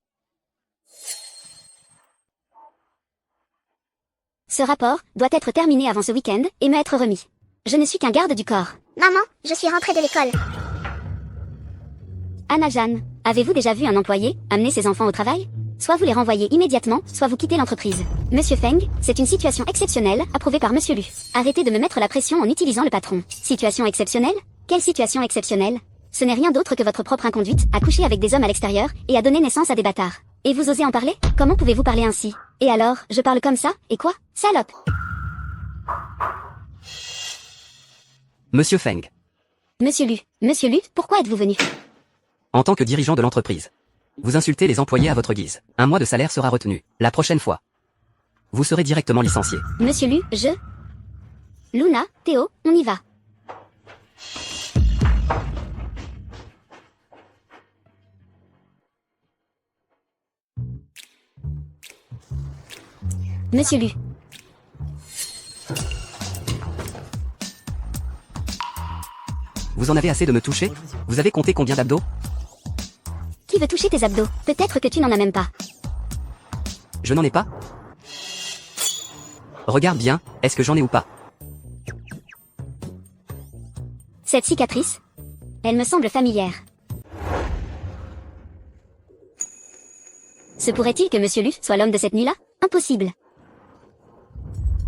Ce rapport doit être terminé avant ce week-end et me être remis. Je ne suis qu'un garde du corps. Maman, je suis rentrée de l'école. Anna Jeanne, avez-vous déjà vu un employé amener ses enfants au travail? Soit vous les renvoyez immédiatement, soit vous quittez l'entreprise. Monsieur Feng, c'est une situation exceptionnelle, approuvée par Monsieur Lu. Arrêtez de me mettre la pression en utilisant le patron. Situation exceptionnelle? Quelle situation exceptionnelle? Ce n'est rien d'autre que votre propre inconduite, à coucher avec des hommes à l'extérieur, et à donner naissance à des bâtards. Et vous osez en parler? Comment pouvez-vous parler ainsi? Et alors, je parle comme ça, et quoi? Salope! Monsieur Feng. Monsieur Lu, pourquoi êtes-vous venu? En tant que dirigeant de l'entreprise, vous insultez les employés à votre guise. Un mois de salaire sera retenu. La prochaine fois, vous serez directement licencié. Monsieur Lu, Luna, Théo, on y va. Monsieur Lu. Vous en avez assez de me toucher? Vous avez compté combien d'abdos? Qui veut toucher tes abdos? Peut-être que tu n'en as même pas. Je n'en ai pas? Regarde bien, est-ce que j'en ai ou pas? Cette cicatrice, elle me semble familière. Se pourrait-il que Monsieur Lu soit l'homme de cette nuit-là? Impossible.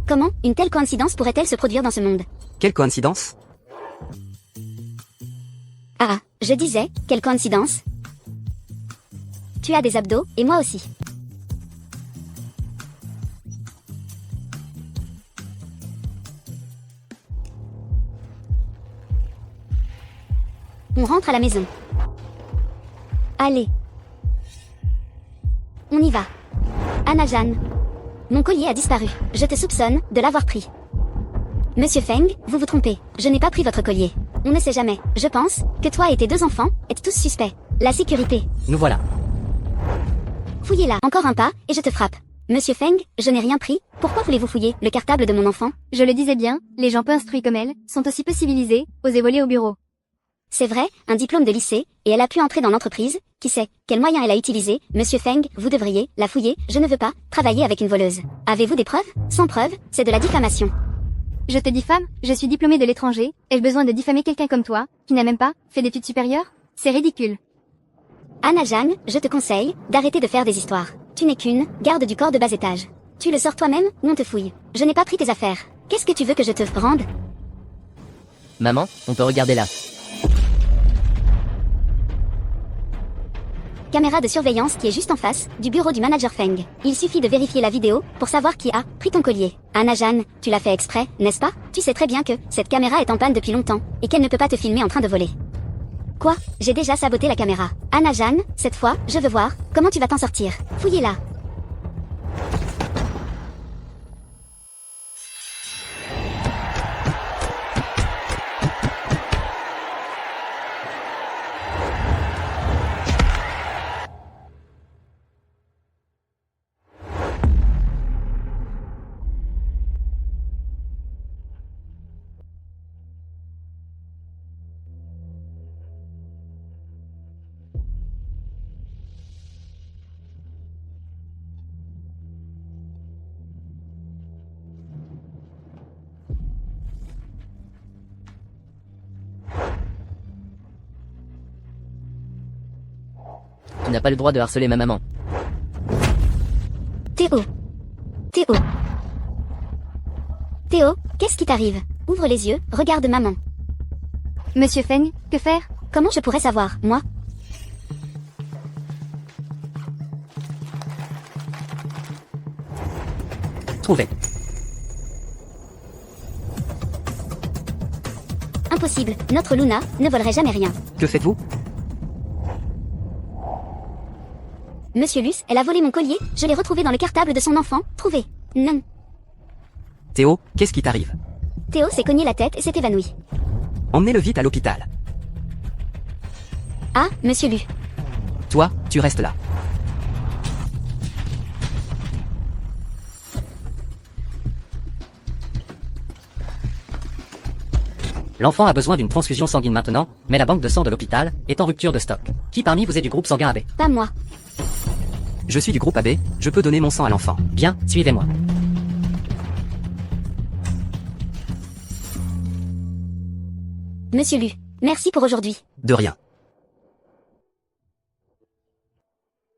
Comment une telle coïncidence pourrait-elle se produire dans ce monde? Quelle coïncidence? Ah, je disais, quelle coïncidence? Tu as des abdos, et moi aussi. On rentre à la maison. Allez. On y va. Anna Jeanne. Mon collier a disparu. Je te soupçonne de l'avoir pris. Monsieur Feng, vous vous trompez. Je n'ai pas pris votre collier. On ne sait jamais. Je pense que toi et tes 2 enfants êtes tous suspects. La sécurité. Nous voilà. Fouillez-la. Encore un pas, et je te frappe. Monsieur Feng, je n'ai rien pris. Pourquoi voulez-vous fouiller le cartable de mon enfant? Je le disais bien, les gens peu instruits comme elle, sont aussi peu civilisés, osez voler au bureau. C'est vrai, un diplôme de lycée, et elle a pu entrer dans l'entreprise, qui sait, quels moyens elle a utilisés, monsieur Feng, vous devriez, la fouiller, je ne veux pas, travailler avec une voleuse. Avez-vous des preuves? Sans preuves, c'est de la diffamation. Je te diffame, je suis diplômée de l'étranger, ai-je besoin de diffamer quelqu'un comme toi, qui n'a même pas fait d'études supérieures? C'est ridicule. Anna Jang, je te conseille, d'arrêter de faire des histoires. Tu n'es qu'une, garde du corps de bas étage. Tu le sors toi-même, ou on te fouille. Je n'ai pas pris tes affaires. Qu'est-ce que tu veux que je te rende? Maman, on peut regarder là. Caméra de surveillance qui est juste en face, du bureau du manager Feng. Il suffit de vérifier la vidéo, pour savoir qui a pris ton collier. Anna Jang, tu l'as fait exprès, n'est-ce pas? Tu sais très bien que, cette caméra est en panne depuis longtemps, et qu'elle ne peut pas te filmer en train de voler. Quoi? J'ai déjà saboté la caméra. Anna Jang, cette fois, je veux voir, comment tu vas t'en sortir. Fouillez-la. Tu n'as pas le droit de harceler ma maman. Théo. Théo. Théo, qu'est-ce qui t'arrive? Ouvre les yeux, regarde maman. Monsieur Feng, que faire? Comment je pourrais savoir, moi? Trouvé. Impossible, notre Luna ne volerait jamais rien. Que faites-vous? Monsieur Luce, elle a volé mon collier, je l'ai retrouvé dans le cartable de son enfant, trouvé. Non. Théo, qu'est-ce qui t'arrive? Théo s'est cogné la tête et s'est évanoui. Emmenez-le vite à l'hôpital. Ah, monsieur Lu. Toi, tu restes là. L'enfant a besoin d'une transfusion sanguine maintenant, mais la banque de sang de l'hôpital est en rupture de stock. Qui parmi vous est du groupe sanguin AB? Pas moi. Je suis du groupe AB, je peux donner mon sang à l'enfant. Bien, suivez-moi. Monsieur Lu, merci pour aujourd'hui. De rien.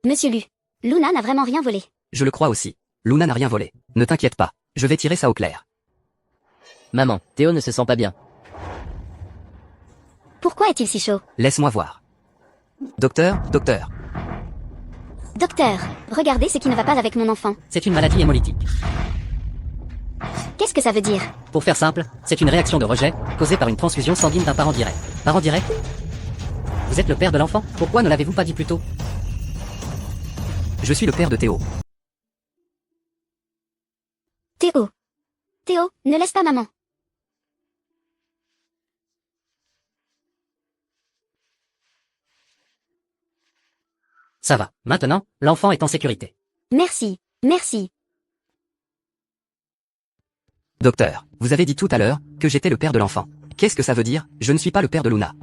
Monsieur Lu, Luna n'a vraiment rien volé. Je le crois aussi. Luna n'a rien volé. Ne t'inquiète pas. Je vais tirer ça au clair. Maman, Théo ne se sent pas bien. Pourquoi est-il si chaud? Laisse-moi voir. Docteur, docteur. Docteur, regardez ce qui ne va pas avec mon enfant. C'est une maladie hémolytique. Qu'est-ce que ça veut dire? Pour faire simple, c'est une réaction de rejet, causée par une transfusion sanguine d'un parent direct. Parent direct? Vous êtes le père de l'enfant? Pourquoi ne l'avez-vous pas dit plus tôt? Je suis le père de Théo. Théo. Théo, ne laisse pas maman. Ça va. Maintenant, l'enfant est en sécurité. Merci, merci. Docteur, vous avez dit tout à l'heure que j'étais le père de l'enfant. Qu'est-ce que ça veut dire? Je ne suis pas le père de Luna.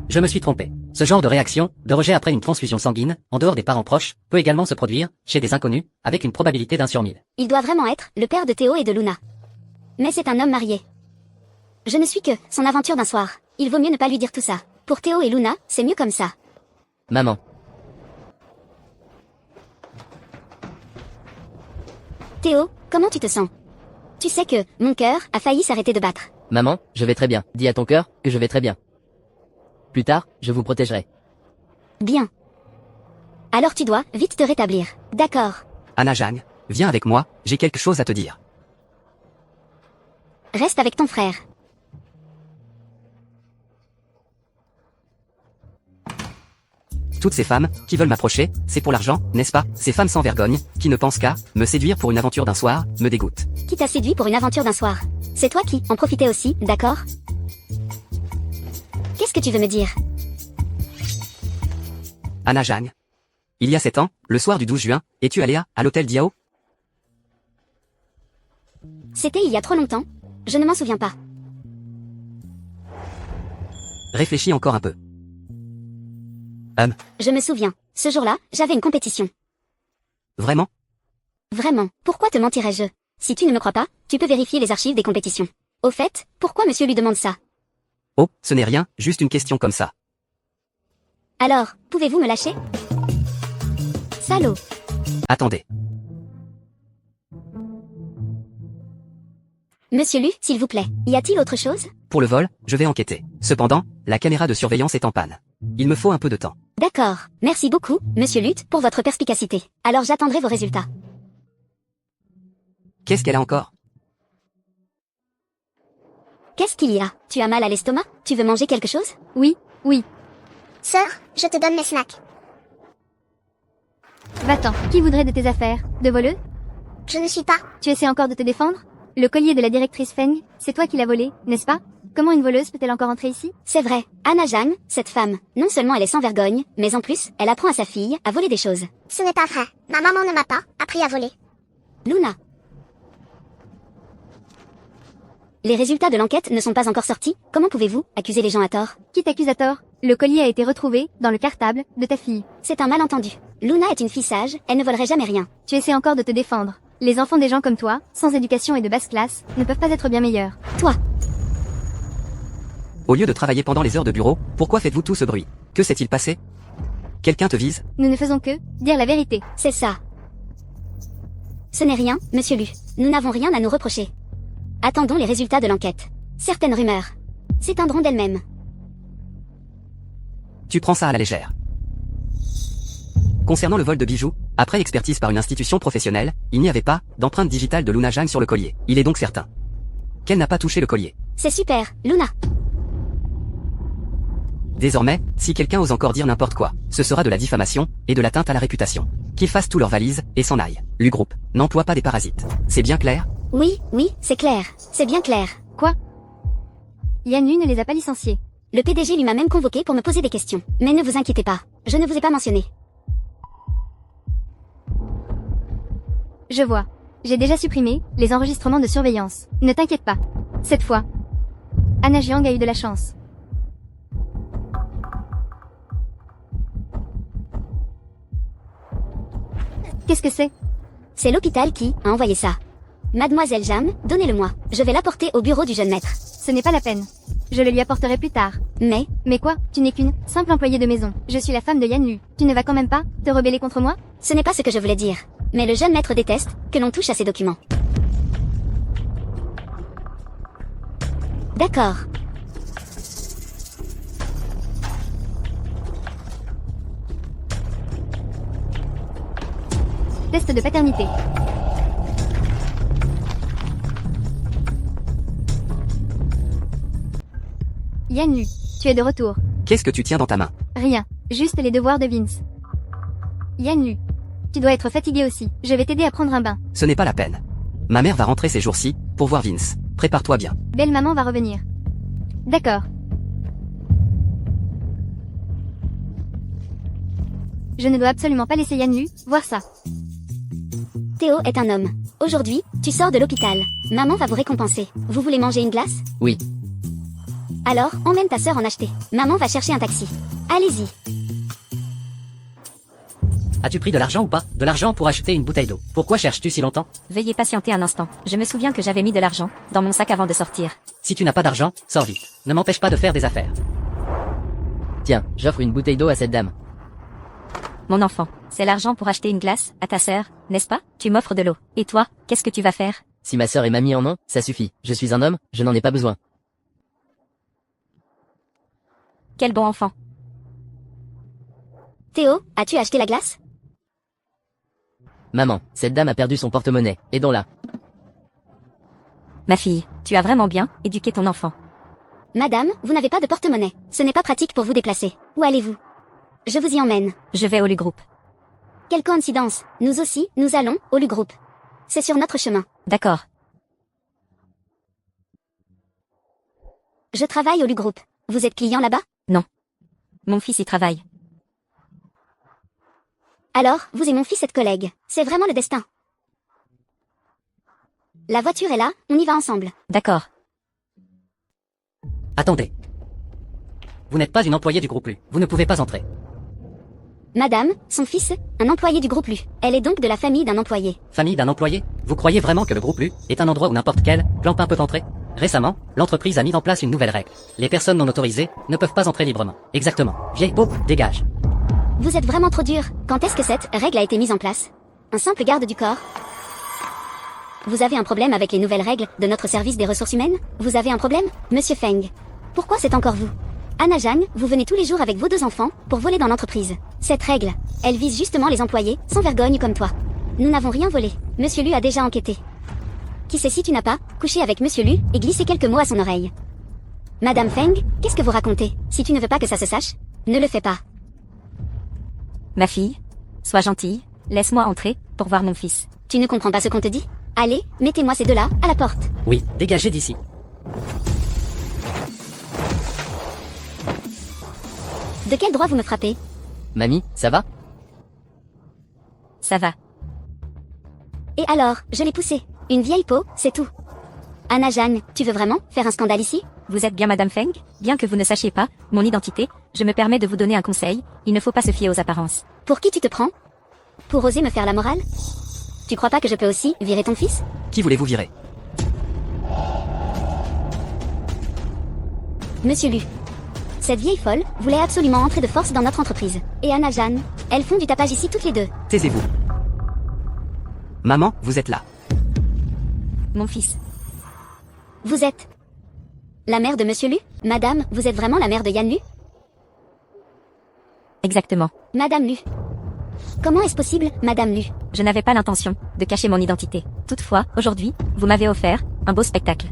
Je me suis trompé. Ce genre de réaction, de rejet après une transfusion sanguine, en dehors des parents proches, peut également se produire, chez des inconnus, avec une probabilité d'1 sur 1000. Il doit vraiment être le père de Théo et de Luna. Mais c'est un homme marié. Je ne suis que son aventure d'un soir. Il vaut mieux ne pas lui dire tout ça. Pour Théo et Luna, c'est mieux comme ça. Maman. Théo, comment tu te sens? Tu sais que mon cœur a failli s'arrêter de battre. Maman, je vais très bien. Dis à ton cœur que je vais très bien. Plus tard, je vous protégerai. Bien. Alors tu dois vite te rétablir. D'accord. Anna Jang, viens avec moi, j'ai quelque chose à te dire. Reste avec ton frère. Toutes ces femmes qui veulent m'approcher, c'est pour l'argent, n'est-ce pas? Ces femmes sans vergogne, qui ne pensent qu'à me séduire pour une aventure d'un soir, me dégoûtent. Qui t'a séduit pour une aventure d'un soir? C'est toi qui en profitais aussi, d'accord? Qu'est-ce que tu veux me dire? Anna Jang. Il y a 7 ans, le soir du 12 juin, es-tu allée à l'hôtel Diao? C'était il y a trop longtemps. Je ne m'en souviens pas. Réfléchis encore un peu. Je me souviens. Ce jour-là, j'avais une compétition. Vraiment? Vraiment, pourquoi te mentirais-je? Si tu ne me crois pas, tu peux vérifier les archives des compétitions. Au fait, pourquoi monsieur lui demande ça? Oh, ce n'est rien, juste une question comme ça. Alors, pouvez-vous me lâcher? Salaud. Attendez. Monsieur Lu, s'il vous plaît, y a-t-il autre chose? Pour le vol, je vais enquêter. Cependant, la caméra de surveillance est en panne. Il me faut un peu de temps. D'accord. Merci beaucoup, monsieur Luth, pour votre perspicacité. Alors j'attendrai vos résultats. Qu'est-ce qu'elle a encore? Qu'est-ce qu'il y a? Tu as mal à l'estomac? Tu veux manger quelque chose? Oui, oui. Sœur, je te donne mes snacks. Va-t'en. Qui voudrait de tes affaires? De voleuse? Je ne suis pas. Tu essaies encore de te défendre? Le collier de la directrice Feng, c'est toi qui l'as volé, n'est-ce pas? Comment une voleuse peut-elle encore entrer ici? C'est vrai. Anna Zhang, cette femme, non seulement elle est sans vergogne, mais en plus, elle apprend à sa fille à voler des choses. Ce n'est pas vrai. Ma maman ne m'a pas appris à voler. Luna. Les résultats de l'enquête ne sont pas encore sortis. Comment pouvez-vous accuser les gens à tort? Qui t'accuse à tort? Le collier a été retrouvé, dans le cartable, de ta fille. C'est un malentendu. Luna est une fille sage, elle ne volerait jamais rien. Tu essaies encore de te défendre. Les enfants des gens comme toi, sans éducation et de basse classe, ne peuvent pas être bien meilleurs. Toi. Au lieu de travailler pendant les heures de bureau, pourquoi faites-vous tout ce bruit? Que s'est-il passé? Quelqu'un te vise? Nous ne faisons que dire la vérité. C'est ça. Ce n'est rien, monsieur Lu. Nous n'avons rien à nous reprocher. Attendons les résultats de l'enquête. Certaines rumeurs s'éteindront d'elles-mêmes. Tu prends ça à la légère. Concernant le vol de bijoux, après expertise par une institution professionnelle, il n'y avait pas d'empreinte digitale de Luna Zhang sur le collier. Il est donc certain qu'elle n'a pas touché le collier. C'est super, Luna. Désormais, si quelqu'un ose encore dire n'importe quoi, ce sera de la diffamation et de l'atteinte à la réputation. Qu'ils fassent tout leurs valises et s'en aillent. L'U-Groupe n'emploie pas des parasites. C'est bien clair? Oui, c'est clair. C'est bien clair. Quoi? Yan Yu ne les a pas licenciés. Le PDG lui m'a même convoqué pour me poser des questions. Mais ne vous inquiétez pas, je ne vous ai pas mentionné. Je vois. J'ai déjà supprimé les enregistrements de surveillance. Ne t'inquiète pas. Cette fois, Anna Jiang a eu de la chance. Qu'est-ce que c'est? C'est l'hôpital qui a envoyé ça. Mademoiselle Jam, donnez-le-moi. Je vais l'apporter au bureau du jeune maître. Ce n'est pas la peine. Je le lui apporterai plus tard. Mais quoi? Tu n'es qu'une simple employée de maison. Je suis la femme de Yan Lu. Tu ne vas quand même pas te rebeller contre moi? Ce n'est pas ce que je voulais dire. Mais le jeune maître déteste que l'on touche à ses documents. D'accord. Test de paternité. Yan Lu, tu es de retour. Qu'est-ce que tu tiens dans ta main? Rien, juste les devoirs de Vince. Yan Lu, tu dois être fatigué aussi. Je vais t'aider à prendre un bain. Ce n'est pas la peine. Ma mère va rentrer ces jours-ci pour voir Vince. Prépare-toi bien. Belle maman va revenir. D'accord. Je ne dois absolument pas laisser Yan Lu voir ça. Théo est un homme. Aujourd'hui, tu sors de l'hôpital. Maman va vous récompenser. Vous voulez manger une glace? Oui. Alors, emmène ta sœur en acheter. Maman va chercher un taxi. Allez-y. As-tu pris de l'argent ou pas? De l'argent pour acheter une bouteille d'eau. Pourquoi cherches-tu si longtemps? Veuillez patienter un instant. Je me souviens que j'avais mis de l'argent dans mon sac avant de sortir. Si tu n'as pas d'argent, sors vite. Ne m'empêche pas de faire des affaires. Tiens, j'offre une bouteille d'eau à cette dame. Mon enfant, c'est l'argent pour acheter une glace à ta sœur, n'est-ce pas? Tu m'offres de l'eau. Et toi, qu'est-ce que tu vas faire? Si ma sœur et mamie en ont, ça suffit. Je suis un homme, je n'en ai pas besoin. Quel bon enfant. Théo, as-tu acheté la glace? Maman, cette dame a perdu son porte-monnaie. Aidons-la. Ma fille, tu as vraiment bien éduqué ton enfant. Madame, vous n'avez pas de porte-monnaie. Ce n'est pas pratique pour vous déplacer. Où allez-vous? Je vous y emmène. Je vais au Lu-Groupe. Quelle coïncidence. Nous aussi, nous allons au Lu-Groupe. C'est sur notre chemin. D'accord. Je travaille au Lu-Groupe. Vous êtes client là-bas? Non. Mon fils y travaille. Alors, vous et mon fils êtes collègues. C'est vraiment le destin. La voiture est là, on y va ensemble. D'accord. Attendez. Vous n'êtes pas une employée du groupe Lu. Vous ne pouvez pas entrer. Madame, son fils, un employé du groupe Lu. Elle est donc de la famille d'un employé. Famille d'un employé? Vous croyez vraiment que le groupe Lu est un endroit où n'importe quel clampin peut entrer? Récemment, l'entreprise a mis en place une nouvelle règle. Les personnes non autorisées ne peuvent pas entrer librement. Exactement. Vieille peau, dégage. Vous êtes vraiment trop dur. Quand est-ce que cette règle a été mise en place? Un simple garde du corps? Vous avez un problème avec les nouvelles règles de notre service des ressources humaines? Vous avez un problème, Monsieur Feng? Pourquoi c'est encore vous? Anna Jang, vous venez tous les jours avec vos 2 enfants pour voler dans l'entreprise. Cette règle, elle vise justement les employés, sans vergogne comme toi. Nous n'avons rien volé. Monsieur Lu a déjà enquêté. Qui sait si tu n'as pas couché avec Monsieur Lu et glissé quelques mots à son oreille? Madame Feng, qu'est-ce que vous racontez? Si tu ne veux pas que ça se sache, ne le fais pas. Ma fille, sois gentille, laisse-moi entrer pour voir mon fils. Tu ne comprends pas ce qu'on te dit? Allez, mettez-moi ces 2-là à la porte. Oui, dégagez d'ici. De quel droit vous me frappez? Mamie, ça va? Ça va. Et alors, je l'ai poussé. Une vieille peau, c'est tout. Anna Jang, tu veux vraiment faire un scandale ici? Vous êtes bien Madame Feng? Bien que vous ne sachiez pas mon identité, je me permets de vous donner un conseil, il ne faut pas se fier aux apparences. Pour qui tu te prends? Pour oser me faire la morale? Tu crois pas que je peux aussi virer ton fils? Qui voulez-vous virer? Monsieur Lu. Cette vieille folle voulait absolument entrer de force dans notre entreprise. Et Anna Jang, elles font du tapage ici toutes les 2. Taisez-vous. Maman, vous êtes là. Mon fils. Vous êtes la mère de Monsieur Lu? Madame, vous êtes vraiment la mère de Yan Lu? Exactement. Madame Lu. Comment est-ce possible, Madame Lu? Je n'avais pas l'intention de cacher mon identité. Toutefois, aujourd'hui, vous m'avez offert un beau spectacle.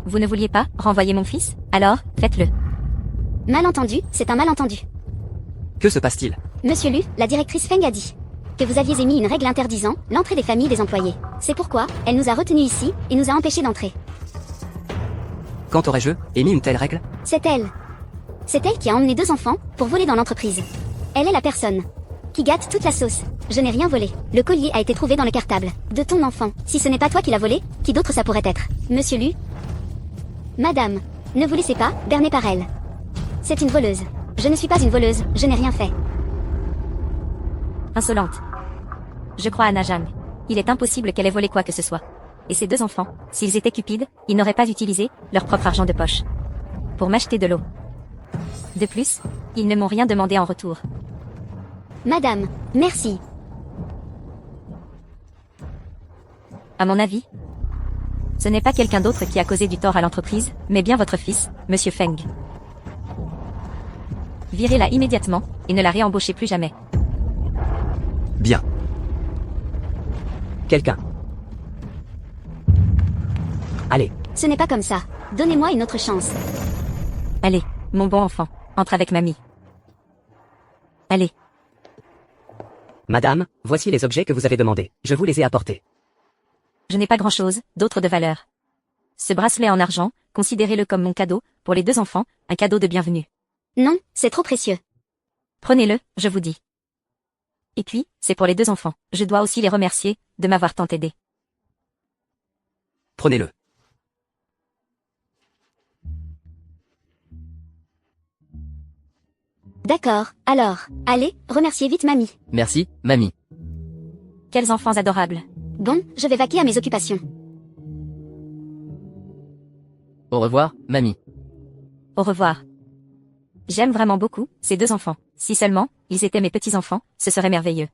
Vous ne vouliez pas renvoyer mon fils? Alors, faites-le. Malentendu, c'est un malentendu. Que se passe-t-il? Monsieur Lu, la directrice Feng a dit que vous aviez émis une règle interdisant l'entrée des familles des employés. C'est pourquoi elle nous a retenus ici et nous a empêchés d'entrer. Quand aurais-je émis une telle règle? C'est elle. C'est elle qui a emmené 2 enfants pour voler dans l'entreprise. Elle est la personne qui gâte toute la sauce. Je n'ai rien volé. Le collier a été trouvé dans le cartable de ton enfant. Si ce n'est pas toi qui l'as volé, qui d'autre ça pourrait être? Monsieur Lu? Madame, ne vous laissez pas berner par elle. C'est une voleuse. Je ne suis pas une voleuse, je n'ai rien fait. Insolente. Je crois à Anna Jang. Il est impossible qu'elle ait volé quoi que ce soit. Et ces 2 enfants, s'ils étaient cupides, ils n'auraient pas utilisé leur propre argent de poche pour m'acheter de l'eau. De plus, ils ne m'ont rien demandé en retour. Madame, merci. À mon avis, ce n'est pas quelqu'un d'autre qui a causé du tort à l'entreprise, mais bien votre fils, Monsieur Feng. Virez-la immédiatement, et ne la réembauchez plus jamais. Bien. Quelqu'un. Allez, Ce n'est pas comme ça. Donnez-moi une autre chance. Allez, mon bon enfant, entre avec mamie. Allez. madame, voici les objets que vous avez demandés. Je vous les ai apportés. Je n'ai pas grand-chose d'autre de valeur. Ce bracelet en argent, considérez-le comme mon cadeau, pour les 2 enfants, un cadeau de bienvenue. Non, c'est trop précieux. Prenez-le, je vous dis. Et puis, c'est pour les 2 enfants. Je dois aussi les remercier de m'avoir tant aidé. Prenez-le. D'accord, alors, allez, remerciez vite mamie. Merci, mamie. Quels enfants adorables. Bon, je vais vaquer à mes occupations. Au revoir, mamie. Au revoir. J'aime vraiment beaucoup ces 2 enfants. Si seulement, ils étaient mes petits-enfants, ce serait merveilleux.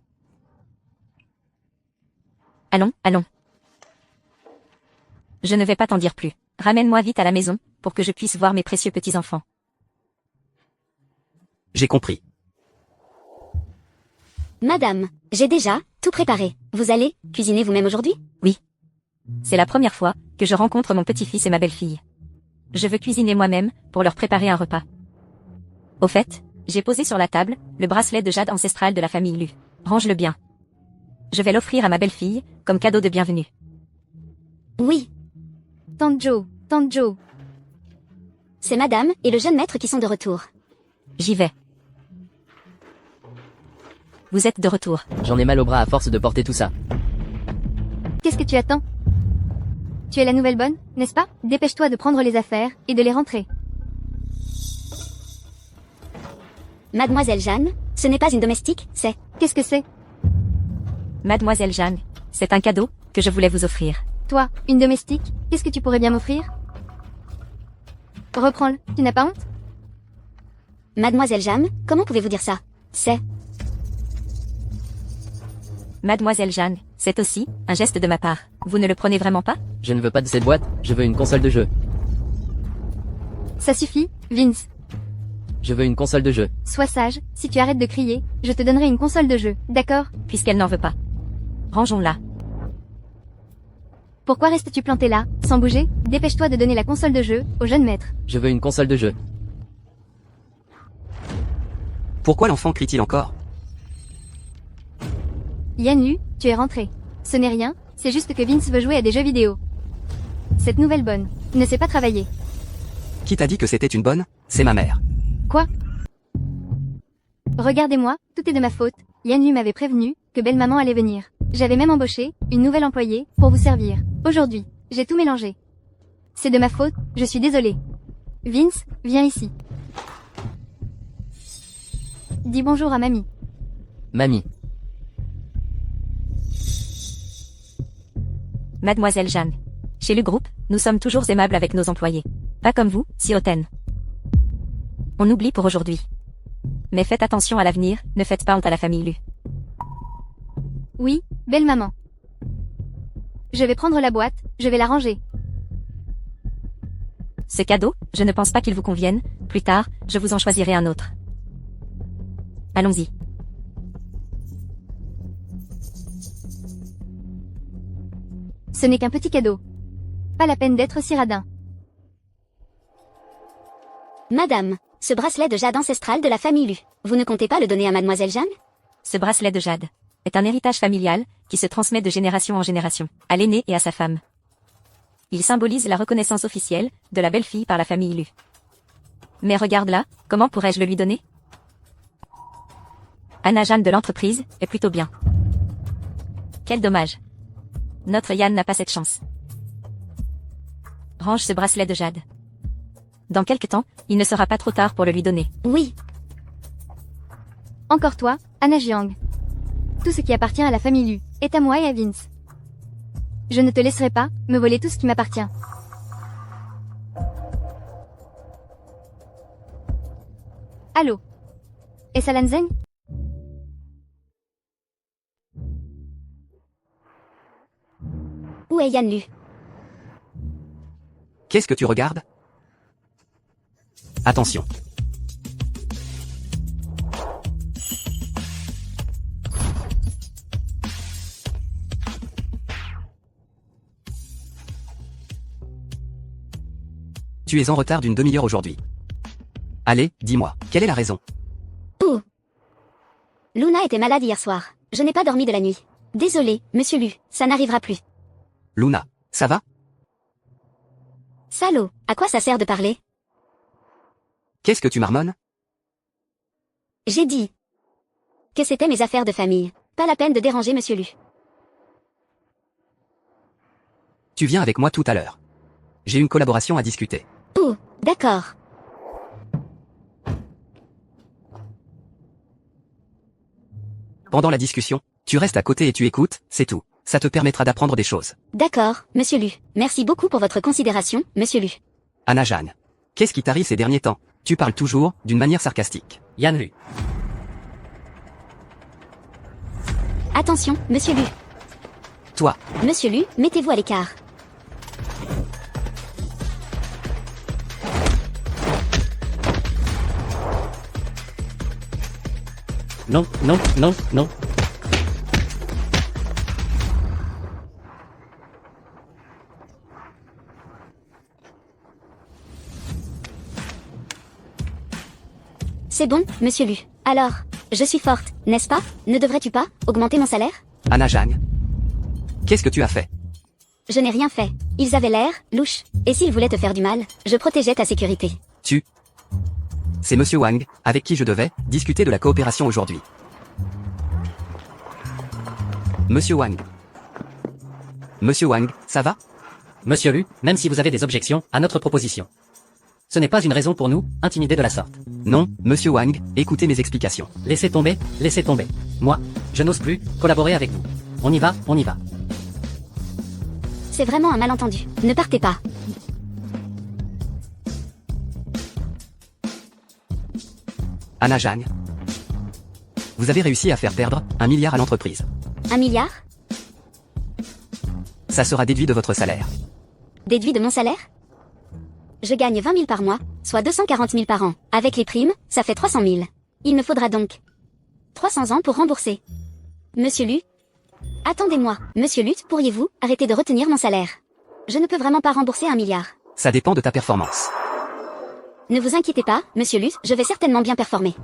Allons, allons. Je ne vais pas t'en dire plus. Ramène-moi vite à la maison, pour que je puisse voir mes précieux petits-enfants. J'ai compris. Madame, j'ai déjà tout préparé. Vous allez cuisiner vous-même aujourd'hui? Oui. C'est la première fois que je rencontre mon petit-fils et ma belle-fille. Je veux cuisiner moi-même pour leur préparer un repas. Au fait, j'ai posé sur la table le bracelet de jade ancestral de la famille Lu. Range-le bien. Je vais l'offrir à ma belle-fille comme cadeau de bienvenue. Oui, Tante Jo. c'est madame et le jeune maître qui sont de retour. J'y vais. Vous êtes de retour. J'en ai mal au bras à force de porter tout ça. Qu'est-ce que tu attends? tu es la nouvelle bonne, n'est-ce pas? Dépêche-toi de prendre les affaires, et de les rentrer. Mademoiselle Jeanne, ce n'est pas une domestique, c'est... Qu'est-ce que c'est? Mademoiselle Jeanne, c'est un cadeau que je voulais vous offrir. Toi, une domestique, qu'est-ce que tu pourrais bien m'offrir? Reprends-le, tu n'as pas honte? Mademoiselle Jeanne, comment pouvez-vous dire ça? C'est... Mademoiselle Jeanne, c'est aussi un geste de ma part. Vous ne le prenez vraiment pas? Je ne veux pas de cette boîte, je veux une console de jeu. Ça suffit, Vince. Je veux une console de jeu. Sois sage, si tu arrêtes de crier, je te donnerai une console de jeu, d'accord? Puisqu'elle n'en veut pas. Rangeons-la. Pourquoi restes-tu planté là, sans bouger? Dépêche-toi de donner la console de jeu au jeune maître. Je veux une console de jeu. Pourquoi l'enfant crie-t-il encore? Yann-Lu, tu es rentré. Ce n'est rien, c'est juste que Vince veut jouer à des jeux vidéo. Cette nouvelle bonne ne sait pas travailler. Qui t'a dit que c'était une bonne? C'est ma mère. Quoi? Regardez-moi, tout est de ma faute. Yann-Lu m'avait prévenu que belle-maman allait venir. J'avais même embauché une nouvelle employée pour vous servir. Aujourd'hui, j'ai tout mélangé. C'est de ma faute, je suis désolée. Vince, viens ici. Dis bonjour à mamie. Mamie. Mademoiselle Jeanne. Chez le groupe, nous sommes toujours aimables avec nos employés. Pas comme vous, si hautaine. On oublie pour aujourd'hui. Mais faites attention à l'avenir, ne faites pas honte à la famille Lu. Oui, belle-maman. Je vais prendre la boîte, je vais la ranger. Ce cadeau, je ne pense pas qu'il vous convienne. Plus tard, je vous en choisirai un autre. Allons-y. Ce n'est qu'un petit cadeau. Pas la peine d'être si radin. Madame, ce bracelet de jade ancestral de la famille Lu, vous ne comptez pas le donner à Mademoiselle Jeanne? Ce bracelet de jade est un héritage familial qui se transmet de génération en génération, à l'aîné et à sa femme. Il symbolise la reconnaissance officielle de la belle-fille par la famille Lu. Mais regarde là, comment pourrais-je le lui donner? Anna Jeanne de l'entreprise est plutôt bien. Quel dommage. Notre Yann n'a pas cette chance. Range ce bracelet de jade. Dans quelque temps, il ne sera pas trop tard pour le lui donner. Oui. Encore toi, Anna Jiang. Tout ce qui appartient à la famille Lu est à moi et à Vince. Je ne te laisserai pas me voler tout ce qui m'appartient. Allô? Est-ce Alan Zeng? Où est Yann-Lu? Qu'est-ce que tu regardes? Attention. Tu es en retard d'une demi-heure aujourd'hui. Allez, dis-moi, quelle est la raison? Ouh. Luna était malade hier soir. Je n'ai pas dormi de la nuit. Désolé, monsieur Lu, ça n'arrivera plus. Luna, ça va? Salaud, à quoi ça sert de parler? Qu'est-ce que tu marmonnes? J'ai dit que c'était mes affaires de famille. Pas la peine de déranger monsieur Lu. Tu viens avec moi tout à l'heure. J'ai une collaboration à discuter. Ouh, d'accord. Pendant la discussion, tu restes à côté et tu écoutes, c'est tout. Ça te permettra d'apprendre des choses. D'accord, monsieur Lu. Merci beaucoup pour votre considération, monsieur Lu. Anna Jeanne. Qu'est-ce qui t'arrive ces derniers temps? Tu parles toujours, d'une manière sarcastique. Yann-Lu. Attention, monsieur Lu. Toi, Monsieur Lu, mettez-vous à l'écart. Non, non, non, non. C'est bon, monsieur Lu. Alors, je suis forte, n'est-ce pas? Ne devrais-tu pas augmenter mon salaire? Anna Jeanne. Qu'est-ce que tu as fait? Je n'ai rien fait. Ils avaient l'air louche. Et s'ils voulaient te faire du mal, je protégeais ta sécurité. C'est monsieur Wang, avec qui je devais discuter de la coopération aujourd'hui. Monsieur Wang. Monsieur Wang, ça va? Monsieur Lu, même si vous avez des objections à notre proposition. Ce n'est pas une raison pour nous, intimider de la sorte. Non, monsieur Wang, écoutez mes explications. Laissez tomber, laissez tomber. Moi, je n'ose plus collaborer avec vous. On y va, on y va. C'est vraiment un malentendu. Ne partez pas. Anna Zhang. Vous avez réussi à faire perdre 1 milliard à l'entreprise. 1 milliard? Ça sera déduit de votre salaire. Déduit de mon salaire? Je gagne 20 000 par mois, soit 240 000 par an. Avec les primes, ça fait 300 000. Il me faudra donc 300 ans pour rembourser. Monsieur Lu? Attendez-moi. Monsieur Lu, pourriez-vous arrêter de retenir mon salaire? Je ne peux vraiment pas rembourser 1 milliard. Ça dépend de ta performance. Ne vous inquiétez pas, monsieur Lu, je vais certainement bien performer.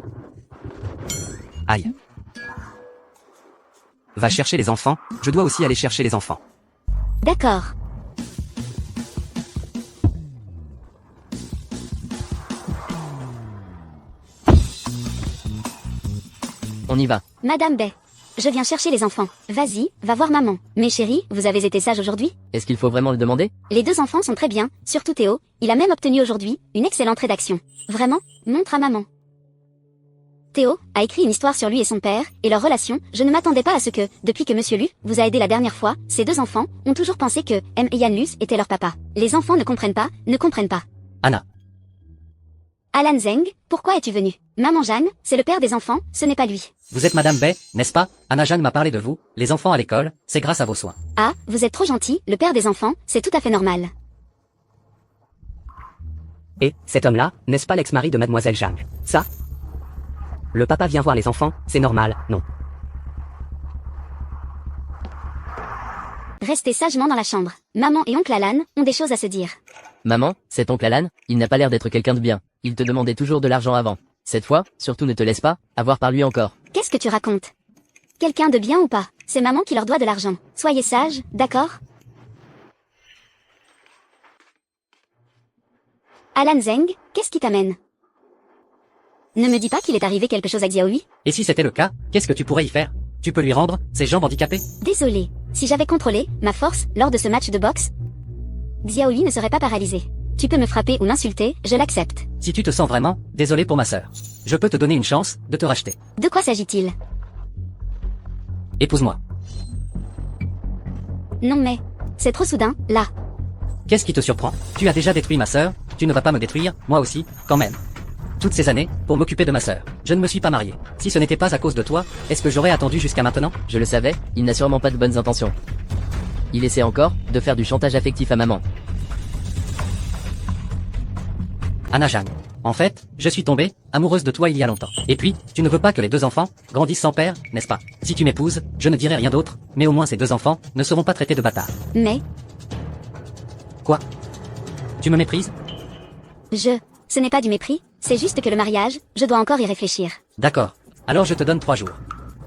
Aïe. Va chercher les enfants, je dois aussi aller chercher les enfants. D'accord. On y va. Madame Bay. Je viens chercher les enfants. Vas-y, va voir maman. Mais chérie, vous avez été sage aujourd'hui? Est-ce qu'il faut vraiment le demander? Les 2 enfants sont très bien, surtout Théo. Il a même obtenu aujourd'hui une excellente rédaction. Vraiment? Montre à maman. Théo a écrit une histoire sur lui et son père, et leur relation. Je ne m'attendais pas à ce que, depuis que Monsieur Lu vous a aidé la dernière fois, ces 2 enfants ont toujours pensé que M et Yan Lus étaient leur papa. Les enfants ne comprennent pas, ne comprennent pas. Anna. Alan Zeng, pourquoi es-tu venu? Maman Jeanne, c'est le père des enfants, ce n'est pas lui. Vous êtes Madame Bay, n'est-ce pas? Anna Jeanne m'a parlé de vous, les enfants à l'école, c'est grâce à vos soins. Ah, vous êtes trop gentil, le père des enfants, c'est tout à fait normal. Et, cet homme-là, n'est-ce pas l'ex-mari de mademoiselle Zhang? Ça? Le papa vient voir les enfants, c'est normal, non? Restez sagement dans la chambre. Maman et oncle Alan ont des choses à se dire. Maman, cet oncle Alan, il n'a pas l'air d'être quelqu'un de bien. Il te demandait toujours de l'argent avant. Cette fois, surtout ne te laisse pas avoir par lui encore. Qu'est-ce que tu racontes? Quelqu'un de bien ou pas? C'est maman qui leur doit de l'argent. Soyez sages, d'accord? Alan Zeng, qu'est-ce qui t'amène? Ne me dis pas qu'il est arrivé quelque chose à Xiaohui? Et si c'était le cas, qu'est-ce que tu pourrais y faire? Tu peux lui rendre ses jambes handicapées? Désolé. Si j'avais contrôlé ma force lors de ce match de boxe, Xiaohui ne serait pas paralysé. Tu peux me frapper ou m'insulter, je l'accepte. Si tu te sens vraiment, désolé pour ma sœur. Je peux te donner une chance de te racheter. De quoi s'agit-il? Épouse-moi. Non mais, c'est trop soudain, là. Qu'est-ce qui te surprend? Tu as déjà détruit ma sœur, tu ne vas pas me détruire, moi aussi, quand même. Toutes ces années, pour m'occuper de ma sœur. Je ne me suis pas marié. Si ce n'était pas à cause de toi, est-ce que j'aurais attendu jusqu'à maintenant? Je le savais, il n'a sûrement pas de bonnes intentions. Il essaie encore de faire du chantage affectif à maman. Anna Jeanne. En fait, je suis tombée amoureuse de toi il y a longtemps. Et puis, tu ne veux pas que les 2 enfants grandissent sans père, n'est-ce pas? Si tu m'épouses, je ne dirai rien d'autre, mais au moins ces 2 enfants ne seront pas traités de bâtards. Mais, Quoi? Tu me méprises? ce n'est pas du mépris, c'est juste que le mariage, je dois encore y réfléchir. D'accord. Alors je te donne 3 jours.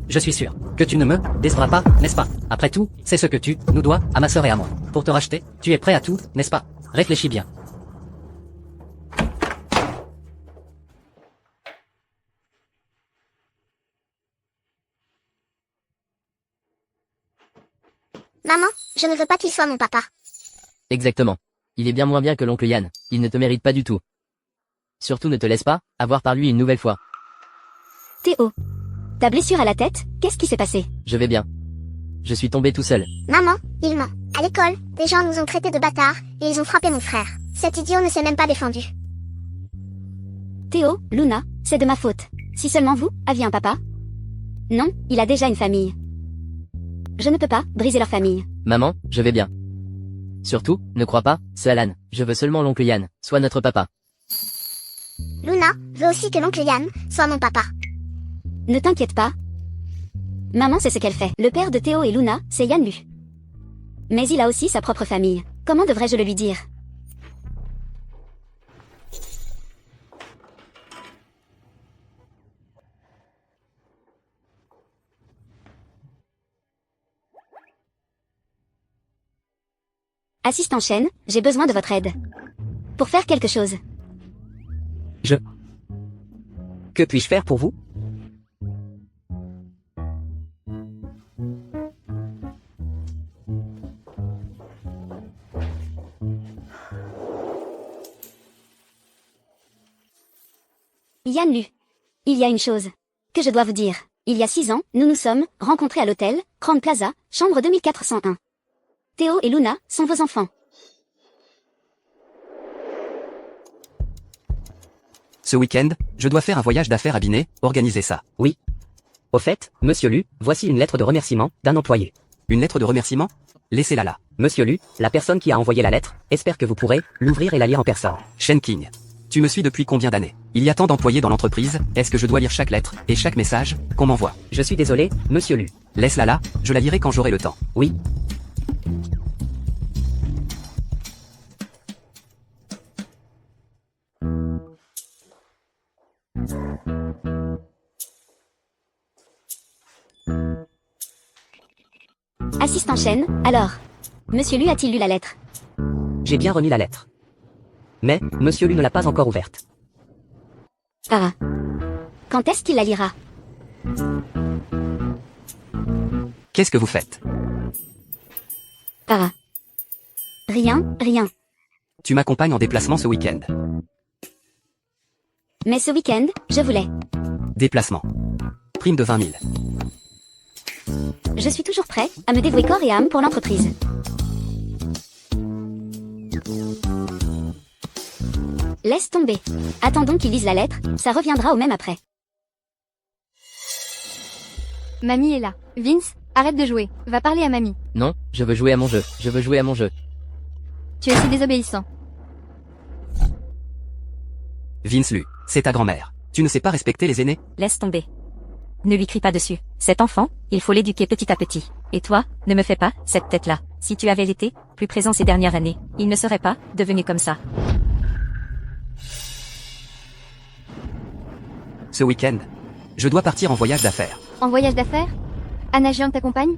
Je suis sûr que tu ne me décevras pas, n'est-ce pas? Après tout, c'est ce que tu nous dois à ma sœur et à moi. Pour te racheter, tu es prêt à tout, n'est-ce pas? Réfléchis bien. Maman, je ne veux pas qu'il soit mon papa. Exactement. Il est bien moins bien que l'oncle Yann. Il ne te mérite pas du tout. Surtout ne te laisse pas avoir par lui une nouvelle fois. Théo, ta blessure à la tête, qu'est-ce qui s'est passé? Je vais bien. Je suis tombé tout seul. Maman, il ment. À l'école, des gens nous ont traités de bâtards, et ils ont frappé mon frère. Cet idiot ne s'est même pas défendu. Théo, Luna, c'est de ma faute. Si seulement vous aviez un papa? Non, il a déjà une famille. Je ne peux pas briser leur famille. Maman, je vais bien. Surtout, ne crois pas, c'est Alan. Je veux seulement l'oncle Yann, soit notre papa. Luna veut aussi que l'oncle Yann soit mon papa. Ne t'inquiète pas. Maman sait ce qu'elle fait. Le père de Théo et Luna, c'est Yan Lu. Mais il a aussi sa propre famille. Comment devrais-je le lui dire? Assistant Chen, j'ai besoin de votre aide. Pour faire quelque chose. Que puis-je faire pour vous? Yann Lu. Il y a une chose que je dois vous dire. Il y a 6 ans, nous nous sommes rencontrés à l'hôtel Grand Plaza, chambre 2401. Théo et Luna sont vos enfants. Ce week-end, je dois faire un voyage d'affaires à Binet, organiser ça. Oui. Au fait, monsieur Lu, voici une lettre de remerciement d'un employé. Une lettre de remerciement? Laissez-la là. Monsieur Lu, la personne qui a envoyé la lettre, espère que vous pourrez l'ouvrir et la lire en personne. Shen King. Tu me suis depuis combien d'années? Il y a tant d'employés dans l'entreprise, est-ce que je dois lire chaque lettre et chaque message qu'on m'envoie? Je suis désolé, monsieur Lu. Laisse-la là, je la lirai quand j'aurai le temps. Oui. Assistant Chen, alors. Monsieur Lu a-t-il lu la lettre? J'ai bien remis la lettre. Mais, monsieur Lu ne l'a pas encore ouverte. Ah. Quand est-ce qu'il la lira? Qu'est-ce que vous faites? Ah. Rien, rien. Tu m'accompagnes en déplacement ce week-end. Mais ce week-end, je voulais. Déplacement. Prime de 20 000. Je suis toujours prêt à me dévouer corps et âme pour l'entreprise. Laisse tomber. Attendons qu'il lise la lettre, ça reviendra au même après. Mamie est là. Vince, arrête de jouer. Va parler à mamie. Non, je veux jouer à mon jeu. Je veux jouer à mon jeu. Tu es si désobéissant. Vince Lu, c'est ta grand-mère. Tu ne sais pas respecter les aînés? Laisse tomber. Ne lui crie pas dessus. Cet enfant, il faut l'éduquer petit à petit. Et toi, ne me fais pas cette tête-là. Si tu avais été plus présent ces dernières années, il ne serait pas devenu comme ça. Ce week-end, je dois partir en voyage d'affaires. En voyage d'affaires? Anna Jiang t'accompagne?